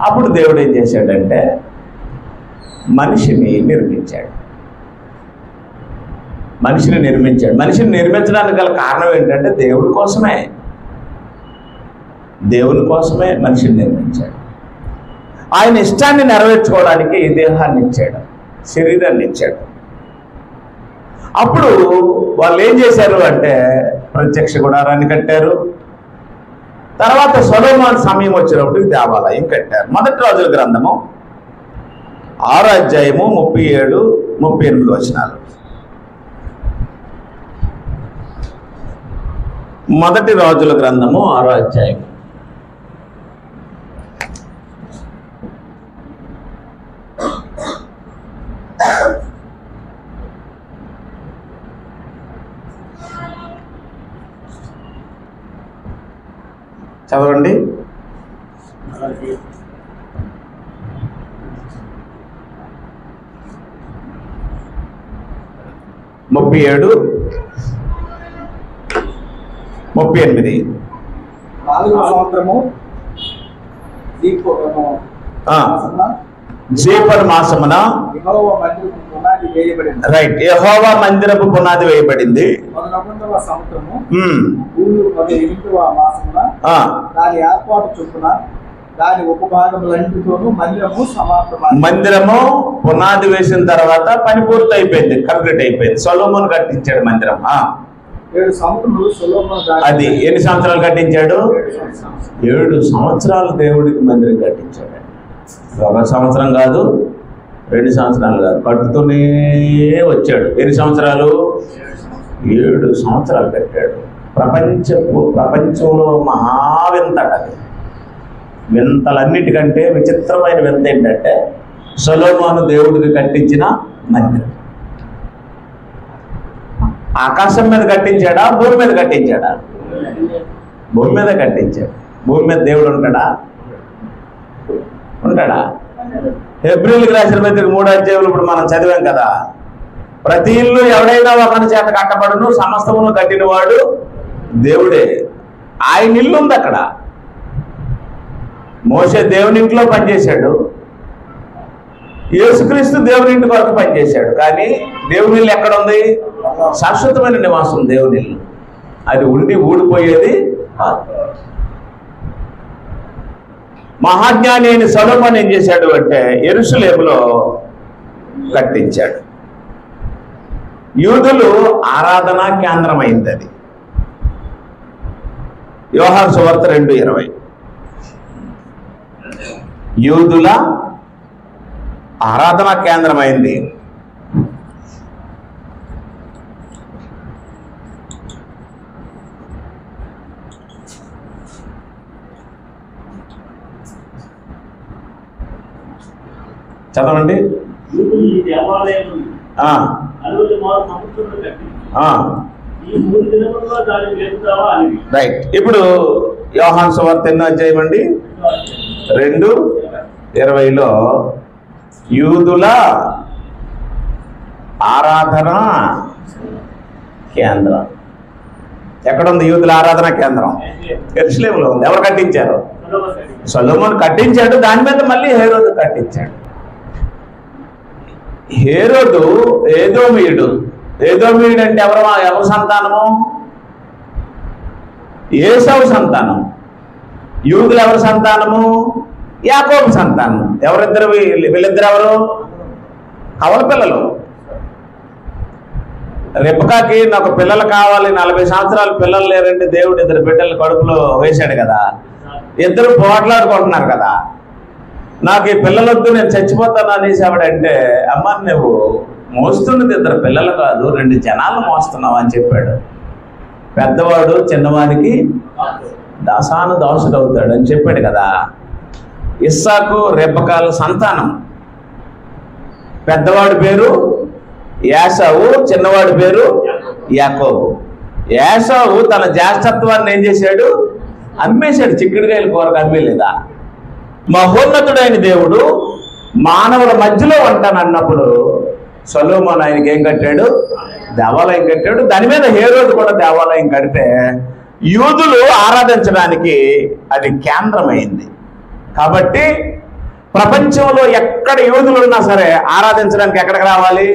అప్పుడు దేవుడు ఏం చేశాడంటే మనిషిని నిర్మించాడు. మనిషిని నిర్మించడానికి గల కారణం ఏంటంటే దేవుడి కోసమే. దేవుని కోసమే మనిషిని నిర్మించాడు. ఆయన ఇష్టాన్ని నెరవేర్చుకోవడానికి ఈ దేహాన్ని ఇచ్చాడు, శరీరాన్ని ఇచ్చాడు. అప్పుడు వాళ్ళు ఏం చేశారు అంటే ప్రత్యక్ష గుడారాన్ని కట్టారు. తర్వాత సొలొమోను సమయం వచ్చినప్పుడు దేవాలయం కట్టారు. మొదటి రాజుల గ్రంథము 6వ అధ్యాయము 37, 38 వచనాలు. మొదటి రాజుల గ్రంథము 6వ అధ్యాయం. చదవండి. ముప్పై 38. 4వ సంవత్సరము జీపర్ మాసమున రైట్ యెహోవా మందిరపు పునాది వేయబడింది. దాని ఏర్పాటు చొప్పున దాని ఉపభాగములన్నిటితోనూ మందిరము పునాది వేసిన తర్వాత పని పూర్తి అయిపోయింది, కంప్లీట్ అయిపోయింది. సొలొమోను కట్టించాడు మందిరం. 7 సంవత్సరాలు సొలొమోను. అది ఎన్ని సంవత్సరాలు కట్టించాడు? 7 సంవత్సరాలు దేవుడికి మందిరం కట్టించాడు. 1 సంవత్సరం కాదు, 2 సంవత్సరాలు కాదు, కట్టుతూనే వచ్చాడు. ఎన్ని సంవత్సరాలు? 7 సంవత్సరాలు కట్టాడు. ప్రపంచంలో మహావింతటది. వింతలన్నిటికంటే విచిత్రమైన వింత ఏంటంటే సొలొమోను దేవుడికి కట్టించిన మందిరం. ఆకాశం మీద కట్టించాడా, భూమి మీద కట్టించాడా? భూమి మీద కట్టించాడు. భూమి మీద దేవుడు ఉంటాడా? హెబ్రీయులకు రాసిన పత్రిక 3వ అధ్యాయంలో ఇప్పుడు మనం చదివాం కదా, ప్రతి ఇల్లు ఎవడైనా ఒకరి చేత కట్టబడును, సమస్తమును కట్టినవాడు దేవుడే. ఆయన ఇల్లు ఉంది అక్కడ. మోషే దేవుని ఇంట్లో పనిచేశాడు, యేసుక్రీస్తు దేవుని ఇంటి కొరకు పనిచేశాడు. కానీ దేవుని ఇల్లు ఎక్కడ ఉంది? శాశ్వతమైన నివాసం దేవుని ఇల్లు. అది ఉండి ఊడిపోయేది. మహాజ్ఞాని అయిన సొలొమోను ఏం చేశాడు అంటే యెరూషలేములో కట్టించాడు. యూదులు ఆరాధనా కేంద్రం అయింది అది. యోహాను సువార్త 2:20. యూదుల ఆరాధనా కేంద్రం అయింది. చదవండి. రైట్. ఇప్పుడు యోహాను సువార్త ఎన్నో అధ్యాయం అండి? 2:20లో యూదుల ఆరాధన కేంద్రం. ఎక్కడుంది యూదుల ఆరాధన కేంద్రం? యెరూషలేములో ఉంది. ఎవరు కట్టించారు? సొలొమోను కట్టించాడు. దాని మీద మళ్ళీ హేరోదు కట్టించాడు. హేరోదు ఏదోమీయుడు. ఏదోమీయుడు అంటే ఎవరు సంతానము? ఏసావు సంతానం. యూదులు ఎవరి సంతానము? యాకోబు సంతానం. వీళ్ళిద్దరు ఎవరు? కవల పిల్లలు. రెబెకాకి నాకు పిల్లలు కావాలి, 40 సంవత్సరాలు పిల్లలు లేరంటే దేవుడు 2 బిడ్డలు కడుపులో వేశాడు కదా. ఇద్దరు పోట్లాడుకుంటున్నారు కదా, నాకు ఈ పిల్లలొద్దు, నేను చచ్చిపోతాను అనేసి ఆవిడంటే, అమ్మ నువ్వు మోస్తున్నది 2 పిల్లలు కాదు, 2 జనాలు మోస్తున్నావు అని చెప్పాడు. పెద్దవాడు చిన్నవాడికి దాసుడు అవుతాడు అని చెప్పాడు కదా. ఇస్సాకు రెబెకాల సంతానం. పెద్దవాడి పేరు యాసావు, చిన్నవాడి పేరు యాకోబు. యాసావు తన జ్యేష్ఠత్వాన్ని ఏం చేశాడు? అమ్మేశాడు. చిక్కుడుకాయల కూరకు అమ్మేలేదా? మహోన్నతుడైన దేవుడు మానవుల మధ్యలో ఉంటానన్నప్పుడు సొలొమోను ఆయనకి ఏం కట్టాడు? దేవాలయం కట్టాడు. దాని మీద హేరోదు కూడా దేవాలయం కడితే యూదులు ఆరాధించడానికి అది కేంద్రమైంది. కాబట్టి ప్రపంచంలో ఎక్కడ యూదులు ఉన్నా సరే ఆరాధించడానికి ఎక్కడికి రావాలి?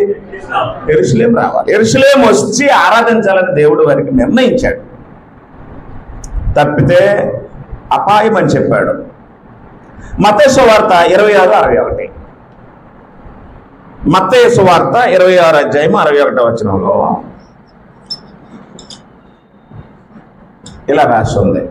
యెరూషలేం రావాలి. యెరూషలేం వచ్చి ఆరాధించాలని దేవుడు వారికి నిర్ణయించాడు. తప్పితే అపాయం అని చెప్పాడు. మత్తయి సువార్త 26:61. మత్తయి సువార్త 26:61 ఇలా రాసి ఉంది.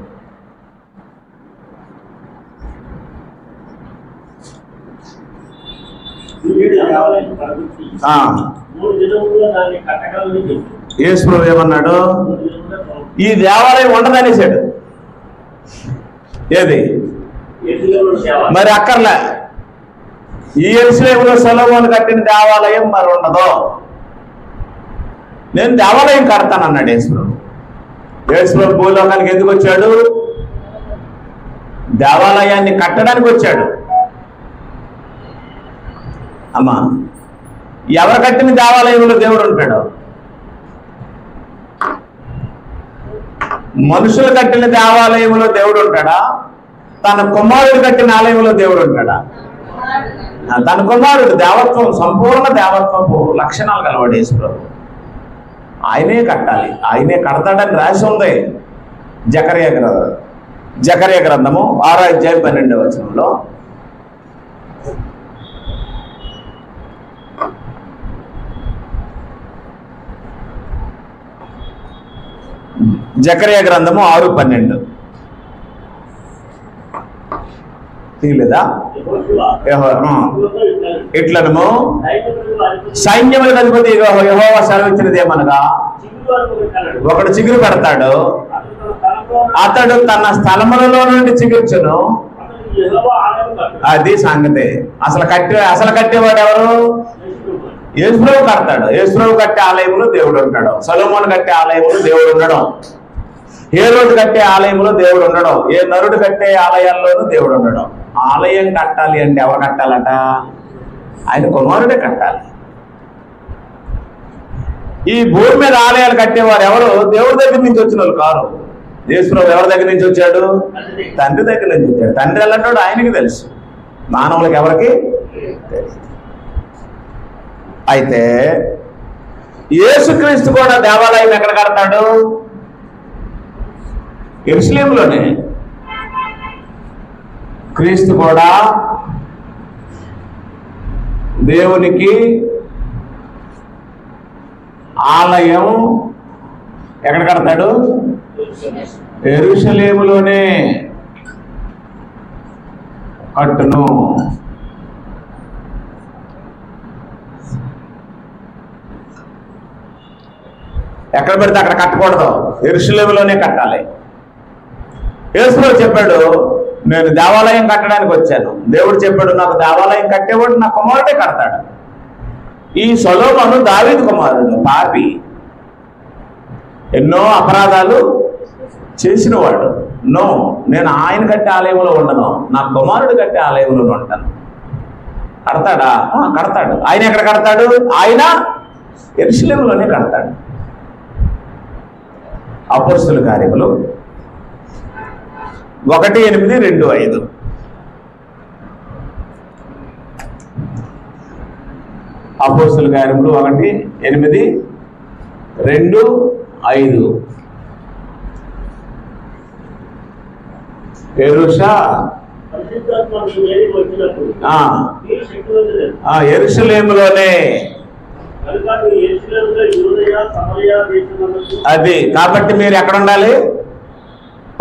యేసు ప్రభువు ఏమన్నాడు? ఈ దేవాలయం ఉండదనేసాడు. ఏది మరి అక్కర్లే. ఈ యెరూషలేములో సొలొమోను కట్టిన దేవాలయం మరి ఉండదు. నేను దేవాలయం కడతానన్నాడు యేసు ప్రభు. యేసు ప్రభు భూలోకానికి ఎందుకు వచ్చాడు? దేవాలయాన్ని కట్టడానికి వచ్చాడు. అమ్మా, ఎవరు కట్టిన దేవాలయంలో దేవుడు ఉంటాడు? మనుషులు కట్టిన దేవాలయంలో దేవుడు ఉంటాడా? తన కుమారుడు కట్టిన ఆలయంలో దేవుడు ఉంటాడా? తన కుమారుడు దేవత్వం, సంపూర్ణ దేవత్వపు లక్షణాలు కలవాడు యేసు ప్రభు. ఆయనే కట్టాలి, ఆయనే కడతాడని రాసి ఉంది జకర్యా గ్రంథము 6:12 జకర్యా గ్రంథము 6:12 తీయలేదా? ఇట్లనము సైన్యములకు అధిపతి యెహోవా సెలవిచ్చినదేమనగా, ఒకడు చిగురు పెడతాడు, అతడు తన స్థలములలో నుండి చిగుర్చును. అది సంగతి. అసలు కట్టేవాడు ఎవరు? యేసు ప్రభు కడతాడు. యేసు ప్రభు కట్టే ఆలయంలో దేవుడు ఉంటాడు. సొలొమోను కట్టే ఆలయంలో దేవుడు ఉండడం, హేరోదు కట్టే ఆలయంలో దేవుడు ఉండడం, ఏ నరుడు కట్టే ఆలయాల్లోనూ దేవుడు ఉండడం. ఆలయం కట్టాలి అంటే ఎవరు కట్టాలట? ఆయన కుమారుడే కట్టాలి. ఈ భూమి మీద ఆలయాలు కట్టేవారు ఎవరు? దేవుడి దగ్గర నుంచి వచ్చిన వాళ్ళు కారు. యేసు ప్రభు ఎవరి దగ్గర నుంచి వచ్చాడు? తండ్రి దగ్గర నుంచి వచ్చాడు. తండ్రి ఎలాంటి ఆయనకి తెలుసు, మానవులకు ఎవరికి తెలుసు. అయితే యేసుక్రీస్తు కూడా దేవాలయం ఎక్కడ కడతాడు? యెరూషలేములోనే. క్రీస్తు కూడా దేవునికి ఆలయం ఎక్కడ కడతాడు? యెరూషలేములోనే కట్టును. ఎక్కడ పెడితే అక్కడ కట్టకూడదు, యెరూషలేములోనే కట్టాలి. యేసు ప్రభు చెప్పాడు, నేను దేవాలయం కట్టడానికి వచ్చాను. దేవుడు చెప్పాడు, నాకు దేవాలయం కట్టేవాడు నా కుమారుడే కడతాడు. ఈ సొలొమోను దావీదు కుమారుడు, పాపి, ఎన్నో అపరాధాలు చేసినవాడు. నో, నేను ఆయన కట్టే ఆలయంలో ఉండను, నా కుమారుడు కట్టే ఆలయంలో ఉంటాను. కడతాడా? కడతాడు. ఆయన ఎక్కడ కడతాడు? ఆయన యెరూషలేములోనే కడతాడు. అపోస్తలుల కార్యములు 1:8-2:5. అపోస్తలుల కార్యములు 1:8-2:5. యెరూషలేములోనే. అది కాబట్టి మీరు ఎక్కడ ఉండాలి?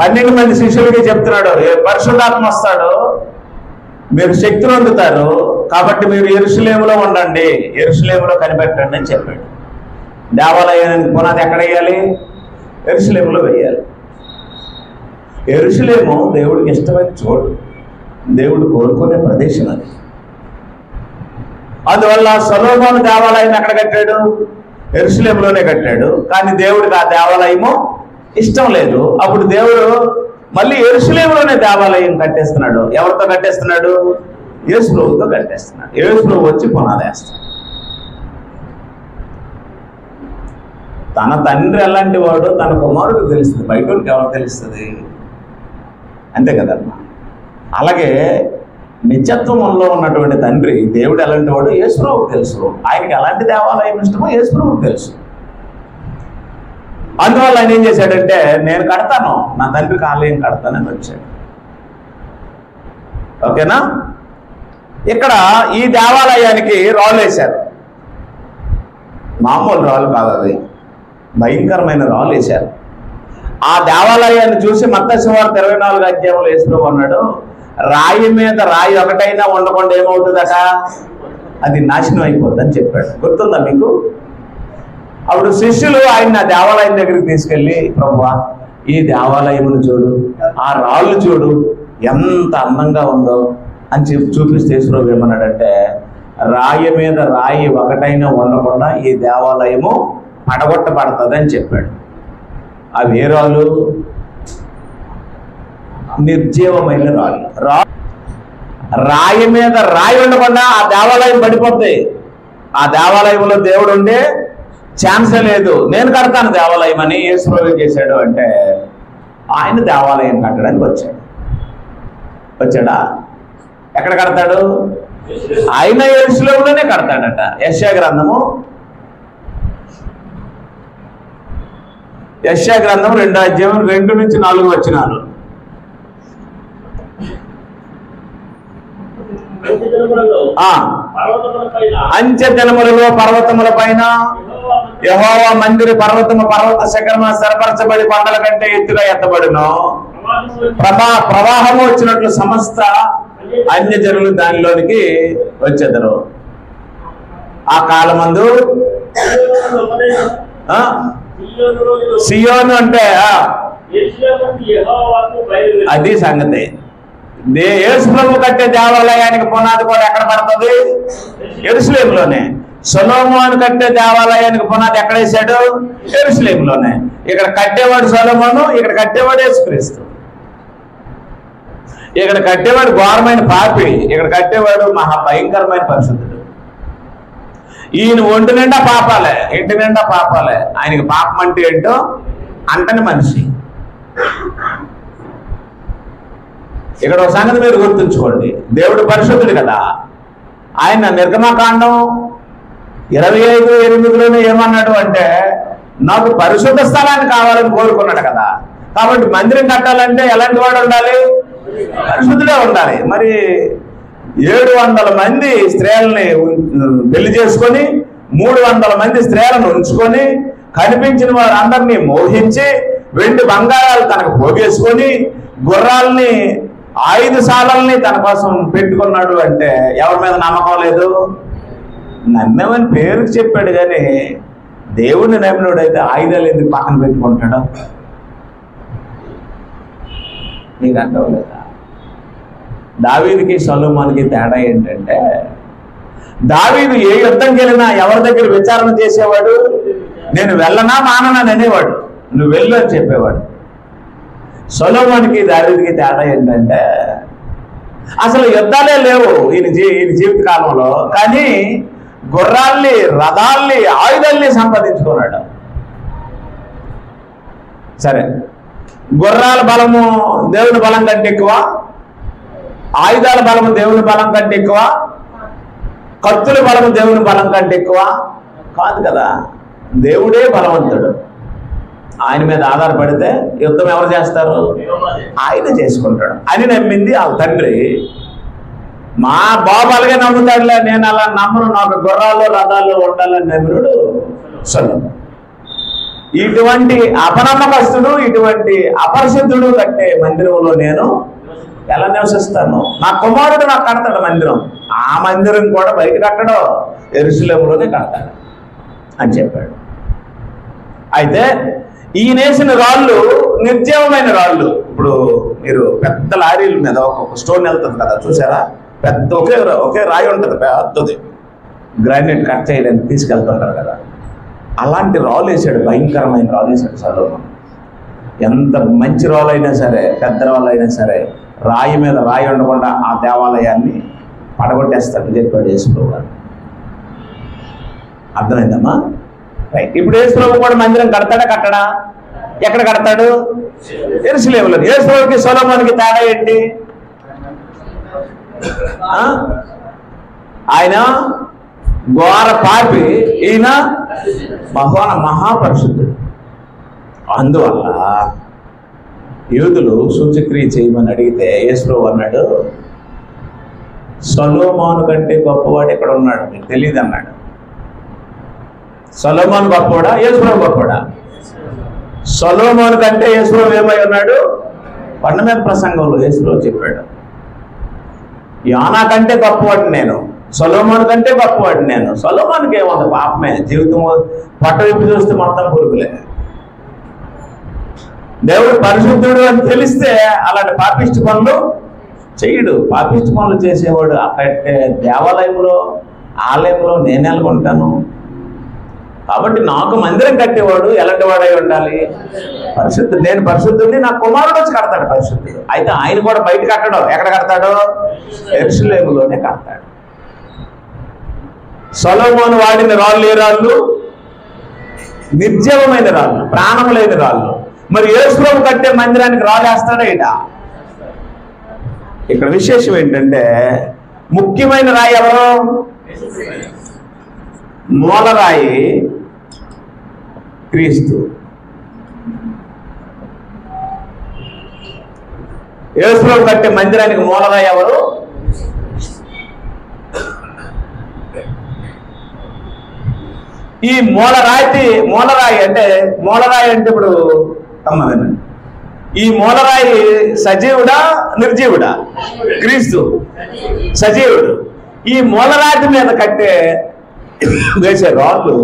12 మంది శిష్యులకి చెప్తున్నాడు, పరిశుద్ధాత్మ వస్తాడు, మీరు శక్తిని పొందుతారు, కాబట్టి మీరు యెరూషలేములో ఉండండి, యెరూషలేములో కనిపెట్టండి అని చెప్పాడు. దేవాలయానికి పునాది ఎక్కడ వేయాలి? యెరూషలేములో వేయాలి. యెరూషలేము దేవుడికి ఇష్టమైన చోటు, దేవుడు కోరుకునే ప్రదేశం అది. అందువల్ల సొలొమోను దేవాలయం ఎక్కడ కట్టాడు? యెరూషలేములోనే కట్టాడు. కానీ దేవుడికి ఆ దేవాలయము ఇష్టం లేదు. అప్పుడు దేవుడు మళ్ళీ యెరూషలేములోనే దేవాలయం కట్టేస్తున్నాడు. ఎవరితో కట్టేస్తున్నాడు? యేసు ప్రభుతో కట్టేస్తున్నాడు. యేసు ప్రభు వచ్చి పునాదేస్తాడు. తన తండ్రి ఎలాంటి వాడో తన కుమారుడు తెలుస్తుంది, బయటకి ఎవరు తెలుస్తుంది? అంతే కదమ్మా. అలాగే నిత్యత్వంలో ఉన్నటువంటి తండ్రి దేవుడు ఎలాంటి వాడు యేసు ప్రభువుకు తెలుసు. ఆయనకి ఎలాంటి దేవాలయం ఇష్టమో యేసు ప్రభువుకు తెలుసు. అందువల్ల ఆయన ఏం చేశాడంటే, నేను కడతాను, నా తండ్రికి ఆలయం కడతానని వచ్చాడు. ఓకేనా? ఇక్కడ ఈ దేవాలయానికి రాళ్ళు వేశారు. మామూలు రాళ్ళు కాదు, అది భయంకరమైన రాళ్ళు వేశారు. ఆ దేవాలయాన్ని చూసి మత్తయి సువార్త 24 అధ్యాయంలో యేసు ప్రభువు అన్నాడు, రాయి మీద రాయి ఒకటైనా ఉండకుండా ఏమవుతుందట, అది నాశనం అయిపోద్ది అని చెప్పాడు. గుర్తుందా మీకు? అప్పుడు శిష్యులు ఆయన దేవాలయం దగ్గరికి తీసుకెళ్ళి, ప్రభువా ఈ దేవాలయమును చూడు, ఆ రాళ్ళు చూడు ఎంత అందంగా ఉందో అని చూపిస్తే యేసు ప్రభువు ఏమన్నాడంటే, రాయి మీద రాయి ఒకటైనా ఉండకుండా ఈ దేవాలయము పడగొట్టబడుతుంది అని చెప్పాడు. అవి ఏ రాళ్ళు? నిర్జీవమైన రాళ్ళు. రాయి మీద రాయి ఉండకుండా ఆ దేవాలయం పడిపోద్ది. ఆ దేవాలయంలో దేవుడు ఉండే ఛాన్సే లేదు. నేను కడతాను దేవాలయం అని యేసు ప్రభువు చేశాడు అంటే, ఆయన దేవాలయం కట్టడానికి వచ్చాడా? ఎక్కడ కడతాడు? ఆయన యెరూషలేములోనే కడతాడట. యెషయా గ్రంథము 2వ అధ్యాయం 2 నుంచి 4 వచనాలు. అంచె దినములలో పర్వతముల పైన యెహోవా మందిర పర్వత శిఖరమున స్థిరపరచబడి కొండల కంటే ఎత్తుగా ఎత్తబడును. ప్రవాహము వచ్చినట్లు సమస్త అన్యజనులు దానిలోనికి వచ్చేదరు. ఆ కాలమందు సియోను అంటే అది సంగతి. యేసు ప్రభు కట్టే దేవాలయానికి పునాది కూడా ఎక్కడ పడుతుంది? యెరూషలేములోనే. సొలొమోను కట్టే దేవాలయానికి పునాది ఎక్కడ వేశాడు? యెరూషలేములోనే. ఇక్కడ కట్టేవాడు సొలొమోను, ఇక్కడ కట్టేవాడు యేసుక్రీస్తు. ఇక్కడ కట్టేవాడు ఘోరమైన పాపి, ఇక్కడ కట్టేవాడు మహా భయంకరమైన పరిశుద్ధుడు. ఈయన ఒంటి నిండా పాపాలే, ఇంటి నిండా పాపాలే. ఆయనకి పాపం అంటే ఏంటో అంటని మనిషి. ఇక్కడ ఒక సంగతి మీరు గుర్తుంచుకోండి, దేవుడు పరిశుద్ధుడు కదా. ఆయన నిర్గమకాండం 25:8లోనే ఏమన్నాడు అంటే, నాకు పరిశుద్ధ స్థలాన్ని కావాలని కోరుకున్నాడు కదా. కాబట్టి మందిరం కట్టాలంటే ఎలాంటి వాడు ఉండాలి? పరిశుద్ధుడే ఉండాలి. మరి 700 మంది స్త్రీలని పెళ్లి చేసుకొని 300 మంది స్త్రీలను ఉంచుకొని కనిపించిన వారందరినీ మోహించి వెండి బంగారాలు తనకు పోగేసుకొని గుర్రాలని ఆయుధశాలల్ని తన కోసం పెట్టుకున్నాడు అంటే ఎవరి మీద నమ్మకం లేదు? నమ్మేమని పేరుకి చెప్పాడు కానీ దేవుడిని నమ్మినోడైతే ఆయుధాలు ఎందుకు పక్కన పెట్టుకుంటాడు? నీకు అర్థం లేదా? దావీదుకి సొలొమోనుకి తేడా ఏంటంటే, దావీదు ఏ యుద్ధంకి వెళ్ళినా ఎవరి దగ్గర విచారణ చేసేవాడు? నేను వెళ్ళనా మాననని అనేవాడు, నువ్వు వెళ్ళు అని చెప్పేవాడు. సొలొమోనుకి దావీదుకి తేడా ఏంటంటే, అసలు యుద్ధాలే లేవు ఈయన జీవిత కాలంలో, కానీ గుర్రాల్ని, రథాల్ని, ఆయుధాల్ని సంపాదించుకున్నాడు. సరే, గుర్రాల బలము దేవుని బలం కంటే ఎక్కువ, ఆయుధాల బలము దేవుని బలం కంటే ఎక్కువ, కత్తుల బలము దేవుని బలం కంటే ఎక్కువ కాదు కదా. దేవుడే బలవంతుడు. ఆయన మీద ఆధారపడితే యుద్ధం ఎవరు చేస్తారు? ఆయన చేసుకుంటాడు అని నమ్మింది ఆ తండ్రి. మా బాబు అలాగే నమ్ముతాడులే, నేను అలా నమ్మను, నాకు గుర్రాలు రథాలు ఉండాలని నమ్మినుడు సొలొమోను. ఇటువంటి అపనమ్మకస్తుడు, ఇటువంటి అపరిశుద్ధుడు కట్టే మందిరంలో నేను ఎలా నివసిస్తాను? నా కుమారుడు నాకు కడతాడు మందిరం. ఆ మందిరం కూడా బయట కట్టడం, యెరూషలేములోనే కడతాడు అని చెప్పాడు. అయితే ఈయనేసిన రాళ్ళు నిర్జీవమైన రాళ్ళు. ఇప్పుడు మీరు పెద్ద లారీల మీద ఒక స్టోన్ వెళ్తుంది కదా, చూసారా? పెద్ద ఒకే రాయి ఉంటుంది, పెద్దది గ్రానైట్ కట్ చేయడానికి తీసుకెళ్తుంటారు కదా. అలాంటి రాళ్ళు వేసాడు, భయంకరమైన రాళ్ళు వేసాడు సొలొమోను. ఎంత మంచి రాళ్ళు అయినా సరే, పెద్ద రాళ్ళు అయినా సరే, రాయి మీద రాయి ఉండకుండా ఆ దేవాలయాన్ని పడగొట్టేస్తాడని చెప్పాడు యేసుప్రభు గారు. అర్థమైందమ్మా? రైట్. ఇప్పుడు యేసుప్రభు కూడా మందిరం కడతాడా కట్టడా? ఎక్కడ కడతాడు? యెరూషలేములో. యేసుప్రభుకి సొలొమోనుకి తేడా ఏంటి? ఆయన ఘోర పాపి, ఈయన మహాపరిశుద్ధుడు. అందువల్ల యూదులు సూచక్రియ చేయమని అడిగితే యేసుప్రభు అన్నాడు, సొలొమోను కంటే గొప్పవాడు ఇక్కడ ఉన్నాడు, మీకు తెలియదు అన్నాడు. సొలొమోను గొప్పవాడా? యేసుప్రభు గొప్పవాడా? సొలొమోను కంటే యేసుప్రభు ఏమై ఉన్నాడు? కొండ మీద ప్రసంగంలో యేసుప్రభు చెప్పాడు, యోనా కంటే గొప్పవాడిని నేను, సొలొమోను కంటే గొప్పవాడిని నేను. సొలొమోనుకి ఏముంది? పాపమే, జీవితం పట్ట విప్పి చూస్తే మొత్తం పురుగులే. దేవుడు పరిశుద్ధుడు అని తెలిస్తే అలాంటి పాపిష్టి పనులు చెయ్యడు. పాపిష్టి పనులు చేసేవాడు అక్కడే దేవాలయంలో, ఆలయంలో నేను ఎలాగుంటాను. కాబట్టి నాకు మందిరం కట్టేవాడు ఎలాంటి వాడై ఉండాలి? పరిశుద్ధుడు. నేను పరిశుద్ధుడిని, నా కుమారుడు వచ్చి కడతాడు పరిశుద్ధుడు. అయితే ఆయన కూడా బయట కట్టడం, ఎక్కడ కడతాడు? యెరూషలేములోనే కడతాడు. సొలొమోను వాడిన రాళ్ళు ఏ రాళ్ళు? నిర్జీవమైన రాళ్ళు, ప్రాణం లేని రాళ్ళు. మరి యేసుప్రభు కట్టే మందిరానికి రాళ్ళు వేస్తాడా? ఇక్కడ విశేషం ఏంటంటే ముఖ్యమైన రాయి ఎవరు? మూలరాయి క్రీస్తు. యేసుప్రభు కట్టే మందిరానికి మూలరాయి ఎవరు? ఈ మూలరాయి అంటే ఇప్పుడు అమ్మనండి, ఈ మూలరాయి సజీవుడా నిర్జీవుడా? క్రీస్తు సజీవుడు. ఈ మూలరాతి మీద కట్టే వేసే రాళ్ళు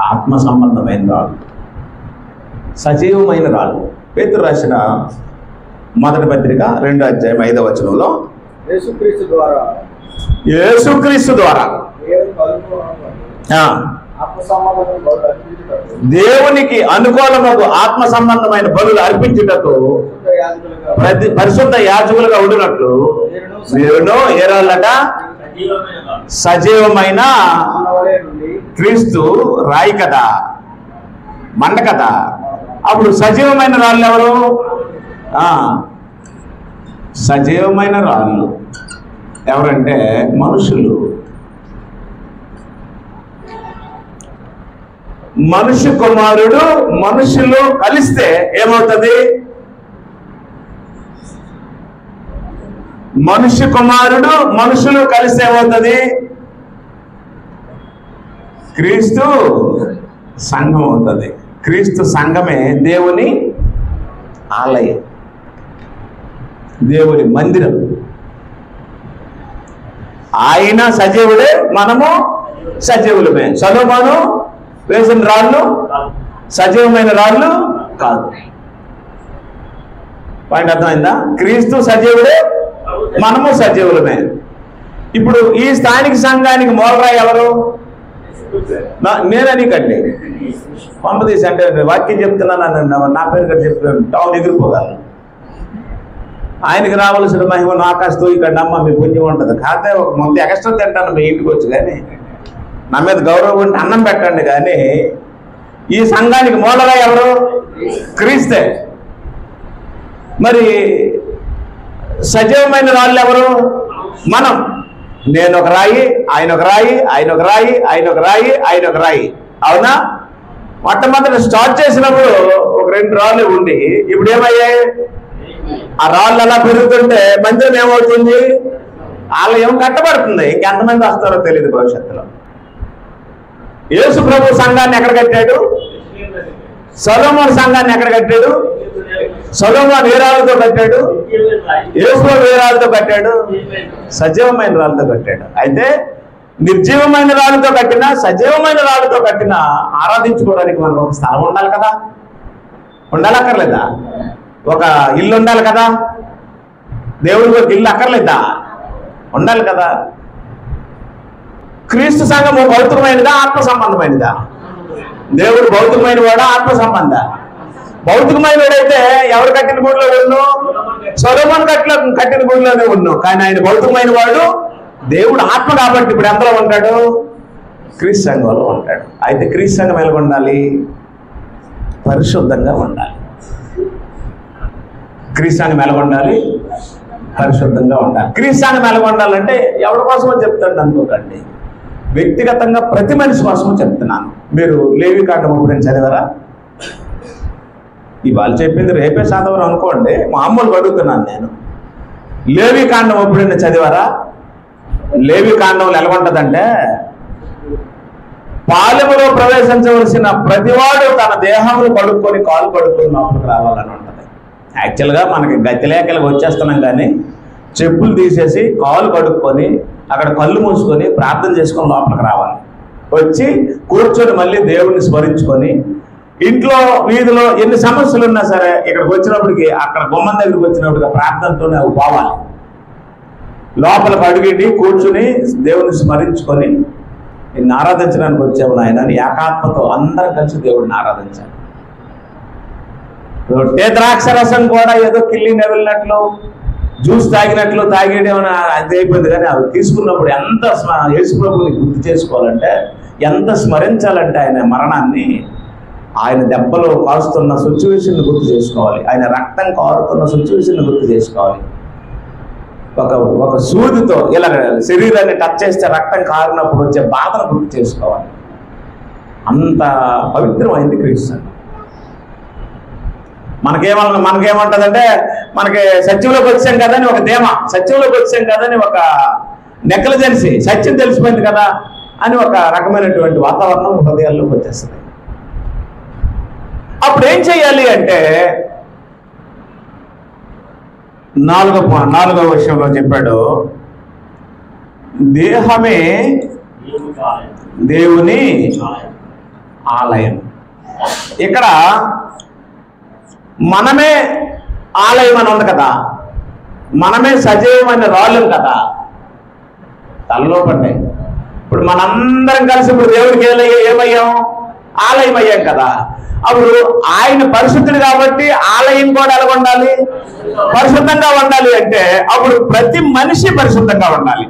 ఆత్మ సంబంధమైన రాళ్ళు, సజీవమైన రాళ్ళు. పేతురు రాసిన మొదటి పత్రిక 2వ అధ్యాయం 5వ వచనంలో యేసుక్రీస్తు ద్వారా దేవునికి అనుకూలమగు ఆత్మ సంబంధమైన బలులు అర్పించుటకు పరిశుద్ధ యాజకులుగా ఉండినట్లు మీరును ఏరాళ్ళట సజీవమైన క్రీస్తు రాయి కదా, మండ కదా. అప్పుడు సజీవమైన రాళ్ళు ఎవరు? సజీవమైన రాళ్ళు ఎవరంటే మనుషులు. మనుష్య కుమారుడు మనుషులు కలిస్తే ఏమవుతుంది? మనుష్య కుమారుడు మనుషులు కలిస్తే ఏమవుతుంది? క్రీస్తు సంఘం అవుతుంది. క్రీస్తు సంఘమే దేవుని ఆలయం, దేవుని మందిరం. ఆయన సజీవుడే, మనము సజీవులమే. సొలొమోను వేసిన రాళ్ళు సజీవమైన రాళ్ళు కాదు. పాయింట్ అర్థమైందా? క్రీస్తు సజీవుడే, మనము సజీవులమే. ఇప్పుడు ఈ స్థానిక సంఘానికి మూలరాయి ఎవరు? నేనని కట్టి పంపదీసి అంటే వాక్యం చెప్తున్నాను, నా పేరు కట్టి చెప్తున్నాను, టౌన్ ఎగిరిపోగలను. ఆయనకి రావాల్సిన మహిమ ఆకాశతో ఇక్కడ అమ్మ మీ పుణ్యం ఉంటుంది. కాకపోతే ఒక ముందు ఎక్స్ట్రా తింటాను మీ ఇంటికి వచ్చి, కానీ నా మీద గౌరవం ఉంటే అన్నం పెట్టండి. కానీ ఈ సంఘానికి మూలరాయి ఎవరు? క్రీస్తే. మరి సజీవమైన రాళ్ళు ఎవరు? మనం. నేను ఒక రాయి, ఆయన ఒక రాయి, ఆయన ఒక రాయి, ఆయన ఒక రాయి, ఆయన ఒక రాయి. అవునా? మొట్టమొదటి స్టార్ట్ చేసినప్పుడు ఒక 2 రాళ్ళు ఉండి ఇప్పుడు ఏమయ్యాయి? ఆ రాళ్ళు అలా పెరుగుతుంటే మందిరం ఏమవుతుంది? ఆలయం కట్టబడుతుంది. ఇంకెంతమంది వస్తారో తెలియదు భవిష్యత్తులో. యేసు ప్రభు సంఘాన్ని ఎక్కడ కట్టాడు? సొలొమోను సంఘాన్ని ఎక్కడ కట్టాడు? సొలొమోను ఏ రాళ్ళతో కట్టాడు? యేసు ఏ రాళ్ళతో కట్టాడు? సజీవమైన రాళ్ళతో కట్టాడు. అయితే నిర్జీవమైన రాళ్ళతో కట్టినా సజీవమైన రాళ్ళతో కట్టినా ఆరాధించుకోవడానికి మనకు ఒక స్థలం ఉండాలి కదా, ఉండాలక్కర్లేదా? ఒక ఇల్లు ఉండాలి కదా, దేవుడికి ఒక ఇల్లు అక్కర్లేదా? ఉండాలి కదా. క్రీస్తు సంఘము భౌతికమైనదా ఆత్మ సంబంధమైనదా? దేవుడు భౌతికమైన వాడా ఆత్మ సంబంధ? భౌతికమైనడైతే ఎవరు కట్టిన గుడిలో ఉన్ను? సొలొమోను కట్టిన గుడిలోనే ఉన్నావు. కానీ ఆయన భౌతికమైన వాడు, దేవుడు ఆత్మ కాబట్టి ఇప్పుడు ఎంతలో ఉంటాడు? క్రీస్తు సంఘంలో ఉంటాడు. అయితే క్రీస్తు సంఘం ఎలా ఉండాలి? పరిశుద్ధంగా ఉండాలి. క్రీస్తు సంఘం ఎలా ఉండాలి? పరిశుద్ధంగా ఉండాలి. క్రీస్తు సంఘం ఎలా ఉండాలంటే ఎవరి కోసమో చెప్తాడు అనుకోకండి, వ్యక్తిగతంగా ప్రతి మనిషి కోసమో చెప్తున్నాను. మీరు లేవికాండం ఎప్పుడైనా చదివారా? ఇవాళ చెప్పింది రేపే చదవరు అనుకోండి, మామూలుగా అడుగుతున్నాను నేను. లేవికాండం ఎప్పుడైనా చదివారా? లేవికాండంలో ఎలా ఉంటుందంటే, పాలెములో ప్రవేశించవలసిన ప్రతివాడు తన దేహమును కడుక్కొని కాలు కడుక్కొని లోపలికి రావాలని ఉంటుంది. యాక్చువల్గా మనకి గతిలేకలకు వచ్చేస్తున్నాం, కానీ చెప్పులు తీసేసి కాలు కడుక్కొని అక్కడ కళ్ళు మూసుకొని ప్రార్థన చేసుకొని లోపలికి రావాలి. వచ్చి కూర్చొని మళ్ళీ దేవుడిని స్మరించుకొని, ఇంట్లో వీధిలో ఎన్ని సమస్యలు ఉన్నా సరే ఇక్కడికి వచ్చినప్పటికీ అక్కడ గుమ్మం దగ్గరికి వచ్చినప్పటికీ ప్రార్థనతోనే అవి పోవాలి. లోపలికి అడిగి కూర్చుని దేవుడిని స్మరించుకొని, నిన్ను ఆరాధించడానికి వచ్చావు నాయన అని ఏకాత్మతో అందరం కలిసి దేవుడిని ఆరాధించాలి. రొట్టె ద్రాక్ష రసం కూడా ఏదో కిల్లి నెవెళ్ళినట్లు, జ్యూస్ తాగినట్లు తాగేయడం అది అయిపోయింది. కానీ అవి తీసుకున్నప్పుడు ఎంత యేసు ప్రభువుని గుర్తు చేసుకోవాలంటే, ఎంత స్మరించాలంటే ఆయన మరణాన్ని, ఆయన దెబ్బలు కాస్తున్న సిచ్యువేషన్ని గుర్తు చేసుకోవాలి, ఆయన రక్తం కారుతున్న సిచ్యువేషన్ని గుర్తు చేసుకోవాలి. ఒక సూదితో ఇలా శరీరాన్ని టచ్ చేస్తే రక్తం కారినప్పుడు వచ్చే బాధను గుర్తు చేసుకోవాలి. అంత పవిత్రమైంది క్రీస్తు. మనకేమంటుందంటే, మనకి సత్యంలోకి వచ్చాం కదా అని ఒక ధీమ, సత్యంలోకి వచ్చాం కదా అని ఒక నెగ్లిజెన్సీ, సత్యం తెలిసిపోయింది కదా అని ఒక రకమైనటువంటి వాతావరణం హృదయాల్లోకి వచ్చేస్తుంది. అప్పుడు ఏం చేయాలి అంటే, నాలుగవ విషయంలో చెప్పాడు, దేహమే దేవుని ఆలయం. ఇక్కడ మనమే ఆలయం అని ఉంది కదా, మనమే సజీవమైన రాళ్ళం కదా, తలలో పడ్డాయి. ఇప్పుడు మనందరం కలిసి ఇప్పుడు దేవుడికి ఏమయ్యాం? ఆలయం అయ్యాం కదా. అప్పుడు ఆయన పరిశుద్ధుడు కాబట్టి ఆలయం కూడా ఎలా ఉండాలి? పరిశుద్ధంగా ఉండాలి. అంటే అప్పుడు ప్రతి మనిషి పరిశుద్ధంగా ఉండాలి.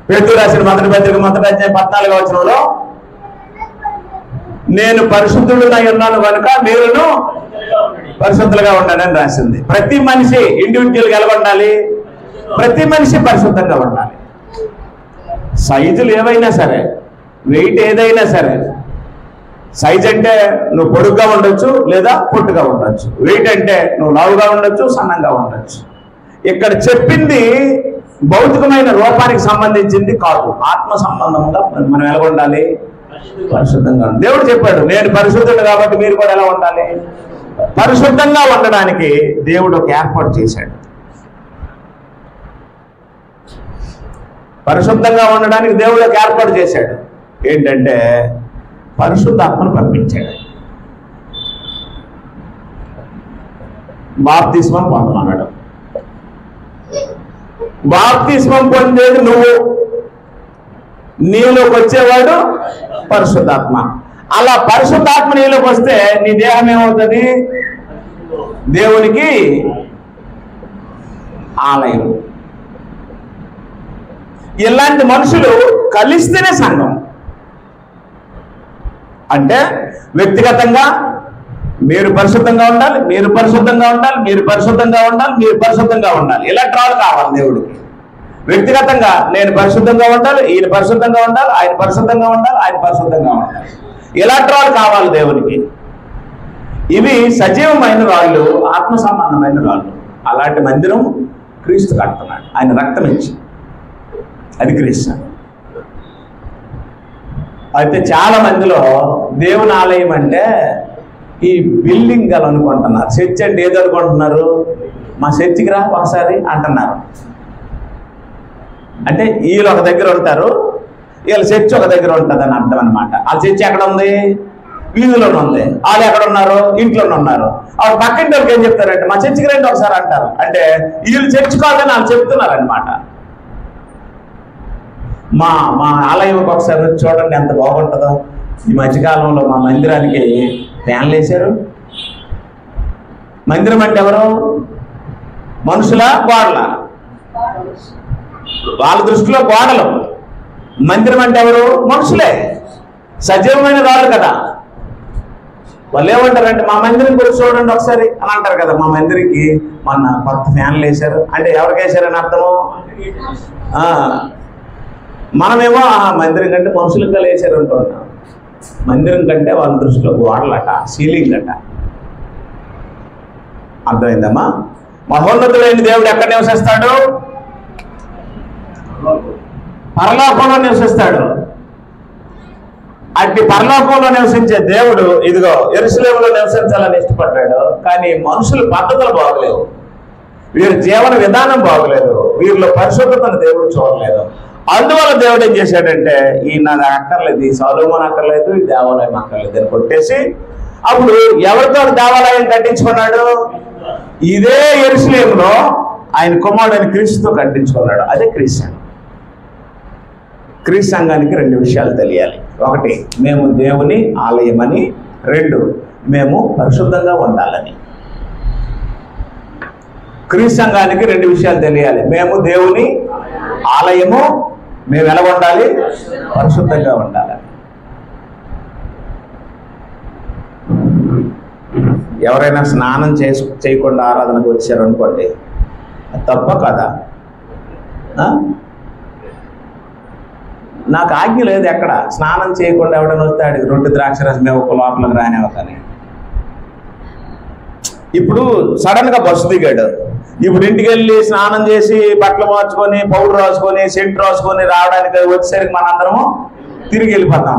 పేతురు రాసిన మొదటి పత్రిక 14వ వచనంలో, నేను పరిశుద్ధుడునై ఉన్నాను కనుక మీరును పరిశుద్ధులుగా ఉండాలని రాసింది. ప్రతి మనిషి ఇండివిజువల్గా ఎలా ఉండాలి? ప్రతి మనిషి పరిశుద్ధంగా ఉండాలి. సైజులు ఏవైనా సరే, వెయిట్ ఏదైనా సరే, సైజ్ అంటే నువ్వు పొడుగ్గా ఉండొచ్చు లేదా పొట్టుగా ఉండొచ్చు, వెయిట్ అంటే నువ్వు లావుగా ఉండొచ్చు సన్నంగా ఉండొచ్చు. ఇక్కడ చెప్పింది భౌతికమైన రూపానికి సంబంధించింది కాదు, ఆత్మ సంబంధంగా మనం ఎలా ఉండాలి? పరిశుద్ధంగా. దేవుడు చెప్పాడు, నేను పరిశుద్ధుడు కాబట్టి మీరు కూడా ఎలా ఉండాలి? పరిశుద్ధంగా ఉండడానికి దేవుడు ఒక ఏర్పాటు చేశాడు. పరిశుద్ధంగా ఉండడానికి దేవుడు ఒక ఏర్పాటు చేశాడు. ఏంటంటే పరిశుద్ధాత్మను పంపించాడు. బాప్తిస్మం పొందమన్నాడు. బాప్తిస్మం పొందేది నువ్వు, నీలోకి వచ్చేవాడు పరిశుద్ధాత్మ. అలా పరిశుద్ధాత్మ నీలోకి వస్తే నీ దేహం ఏమవుతుంది? దేవునికి ఆలయం. ఇలాంటి మనుషులు కలిస్తేనే సంఘం. అంటే వ్యక్తిగతంగా మీరు పరిశుద్ధంగా ఉండాలి, మీరు పరిశుద్ధంగా ఉండాలి, మీరు పరిశుద్ధంగా ఉండాలి, మీరు పరిశుద్ధంగా ఉండాలి. ఇలాంటి వాళ్ళు కావాలి దేవుడికి. వ్యక్తిగతంగా నేను పరిశుద్ధంగా ఉండాలి, ఈయన పరిశుద్ధంగా ఉండాలి, ఆయన పరిశుద్ధంగా ఉండాలి, ఆయన పరిశుద్ధంగా ఉండాలి. ఇలాంటి వాళ్ళు కావాలి దేవునికి. ఇవి సజీవమైన రాళ్ళు, ఆత్మ సంబంధమైన రాళ్ళు. అలాంటి మందిరం క్రీస్తు కడుతున్నాడు, ఆయన రక్తం ఇచ్చి. అది క్రీస్తు. అయితే చాలా మందిలో దేవుని ఆలయం అంటే ఈ బిల్డింగ్ గల అనుకుంటున్నారు. చర్చ్ అంటే ఏదో అనుకుంటున్నారు, మా చర్చికి రా ఒకసారి అంటున్నారు. అంటే వీళ్ళు ఒక దగ్గర ఉంటారు, వీళ్ళ చర్చ్ ఒక దగ్గర ఉంటుంది అని అర్థం అనమాట. ఆ చర్చ్ ఎక్కడ ఉంది? వీధిలోనే ఉంది. వాళ్ళు ఎక్కడ ఉన్నారు? ఇంట్లోనే ఉన్నారు. వాళ్ళు పక్కింటి వాళ్ళకి ఏం చెప్తారంటే మా చర్చికి రండి ఒకసారి అంటారు. అంటే వీళ్ళు చర్చి కాదని వాళ్ళు చెప్తున్నారు అనమాట. మా ఆలయంకి ఒకసారి చూడండి ఎంత బాగుంటుందో. ఈ మధ్యకాలంలో మా మందిరానికి ఫ్యాన్లు వేశారు. మందిరం అంటే ఎవరు? మనుషులా గోడల? వాళ్ళ దృష్టిలో గోడలు. మందిరం అంటే ఎవరు? మనుషులే, సజీవమైన రాళ్ళు కదా. వాళ్ళు ఏమంటారంటే మా మందిరం గురించి చూడండి ఒకసారి అని అంటారు కదా. మా మందిరికి మొన్న కొత్త ఫ్యాన్లు వేశారు అంటే ఎవరికి వేశారని అర్థము? మనమేమో మందిరం కంటే మనుషులుగా వేశారు అంటున్నాం. మందిరం కంటే వాళ్ళ దృష్టిలో గోడలట, సీలింగ్ అట. అర్థమైందమ్మా? మహోన్నతులైన దేవుడు ఎక్కడ నివసిస్తాడు? పరలోకంలో నివసిస్తాడు. అట్టి పరలోకంలో నివసించే దేవుడు ఇదిగో యెరూషలేములో నివసించాలని ఇష్టపడ్డాడు. కానీ మనుషుల పద్ధతులు బాగలేవు, వీరి జీవన విధానం బాగలేదు, వీరిలో పరిశుద్ధతను దేవుడు చూడలేదు. అందువల్ల దేవుడు ఏం చేశాడంటే నాకు అక్కర్లేదు, ఈ సొలొమోను అక్కర్లేదు, ఈ దేవాలయం అక్కర్లేదు అని కొట్టేసి అప్పుడు ఎవరితో దేవాలయం కట్టించుకున్నాడు? ఇదే యెరూషలేములో ఆయన కుమారుడైన క్రీస్తుతో కట్టించుకున్నాడు. అదే క్రీస్తు. క్రీస్తు సంఘానికి రెండు విషయాలు తెలియాలి. ఒకటి, మేము దేవుని ఆలయమని. రెండు, మేము పరిశుద్ధంగా ఉండాలని. క్రీస్తు సంఘానికి రెండు విషయాలు తెలియాలి. మేము దేవుని ఆలయము, మేము ఎలా ఉండాలి? పరిశుద్ధంగా ఉండాలని. ఎవరైనా స్నానం చేయకుండా ఆరాధనకు వచ్చారనుకోండి, తప్ప కదా? నాకు ఆజ్ఞ లేదు ఎక్కడ స్నానం చేయకుండా ఎవడైనా వస్తే ఆడికి రొట్టె ద్రాక్షరసం ఒక లోపలికి రానివ్వ. కానీ ఇప్పుడు సడన్గా బస్సు దిగాడు. ఇప్పుడు ఇంటికి వెళ్ళి స్నానం చేసి బట్టలు మార్చుకొని పౌడర్ రాసుకొని సెంట్ రాసుకొని రావడానికి వచ్చేసరికి మనందరము తిరిగి వెళ్ళిపోతాం.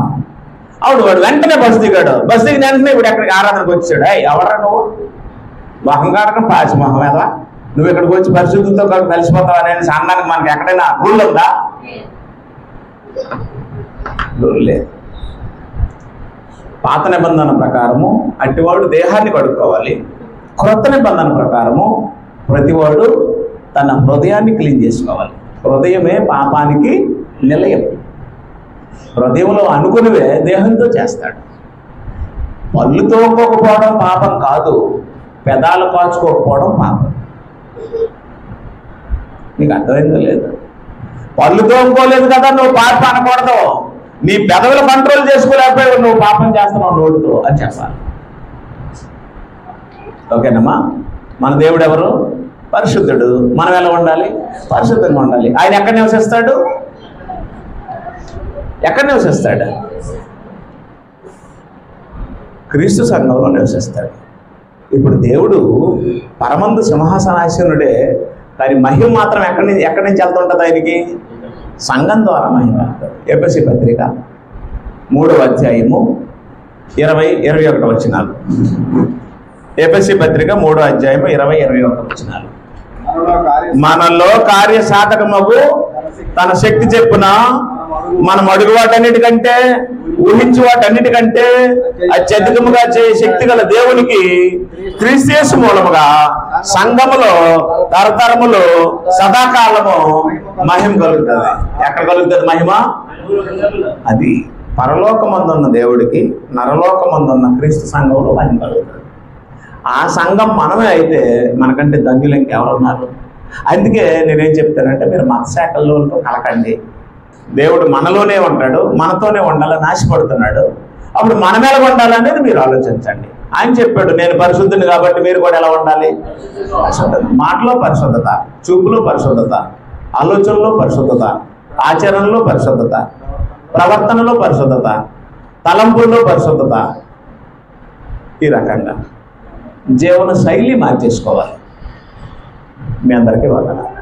అవును, వాడు వెంటనే బస్సు దిగాడు. బస్సు దిగిన వెంటనే ఇప్పుడు ఎక్కడికి ఆరాధనకు వచ్చాడు. ఎవరా నువ్వు? మొహం కాడకం పాచి మొహం మీద నువ్వు ఇక్కడికి వచ్చి పరిశుద్ధంతో కలిసిపోతావు అనేది అన్నానికి మనకి ఎక్కడైనా రూల్ ఉందా? లేదు. పాత నిబంధన ప్రకారము అట్టివాడు దేహాన్ని కడుక్కోవాలి. క్రొత్త నిబంధన ప్రకారము ప్రతివాడు తన హృదయాన్ని క్లీన్ చేసుకోవాలి. హృదయమే పాపానికి నిలయం. హృదయంలో అనుకునివే దేహంతో చేస్తాడు. పళ్ళు తోముకోకపోవడం పాపం కాదు, పెదాలు కాచుకోకపోవడం పాపం. నీకు అర్థమైందో లేదు? పళ్ళు తోముకోలేదు కదా నువ్వు పాపం అనకూడదు. నీ పెదవులు కంట్రోల్ చేసుకోలేకపోయావు, నువ్వు పాపం చేస్తున్నావు నోటితో అని చెప్పాలి. ఓకేనమ్మా? మన దేవుడు ఎవరు? పరిశుద్ధుడు. మనం ఎలా ఉండాలి? పరిశుద్ధంగా ఉండాలి. ఆయన ఎక్కడ నివసిస్తాడు? ఎక్కడ నివసిస్తాడు? క్రీస్తు సంఘంలో నివసిస్తాడు. ఇప్పుడు దేవుడు పరమందు సింహాసనాసీనుడే, కానీ మహిమ మాత్రం ఎక్కడి నుంచి వెళ్తుంటుంది ఆయనకి? సంఘం ద్వారా మహిమ. ఎఫెసీ పత్రిక 3వ అధ్యాయము 20-21 వచనాలు. ఎఫెసీ పత్రిక 3వ అధ్యాయము 20-21 వచనాలు. మనలో కార్యసాధకమగు తన శక్తి చెప్పున మనం అడుగు వాటన్నిటికంటే ఊహించు వాటన్నిటికంటే అత్యధికముగా చేయ శక్తి గల దేవునికి క్రీస్తు యేసు మూలముగా సంఘములో తరతరములు సదాకాలము మహిమ కలుగుతుంది. ఎక్కడ కలుగుతుంది మహిమ? అది పరలోకమందున్న దేవుడికి నరలోకమందున్న క్రీస్తు సంఘంలో మహిమ కలుగుతుంది. ఆ సంఘం మనమే అయితే మనకంటే ధన్యులు ఇంకెవరున్నారు? అందుకే నేనేం చెప్తానంటే మీరు మత శాఖలతో కలకండి. దేవుడు మనలోనే ఉంటాడు, మనతోనే ఉండాలని ఆశపడుతున్నాడు. అప్పుడు మనం ఎలా ఉండాలనేది మీరు ఆలోచించండి. ఆయన చెప్పాడు నేను పరిశుద్ధుని కాబట్టి మీరు కూడా ఎలా ఉండాలి? పరిశుద్ధత. మాటలో పరిశుద్ధత, చూపులో పరిశుద్ధత, ఆలోచనలో పరిశుద్ధత, ఆచరణలో పరిశుద్ధత, ప్రవర్తనలో పరిశుద్ధత, తలంపుల్లో పరిశుద్ధత. ఈ రకంగా జీవన శైలి మార్చేసుకోవాలి. మీ అందరికీ వందనాలు.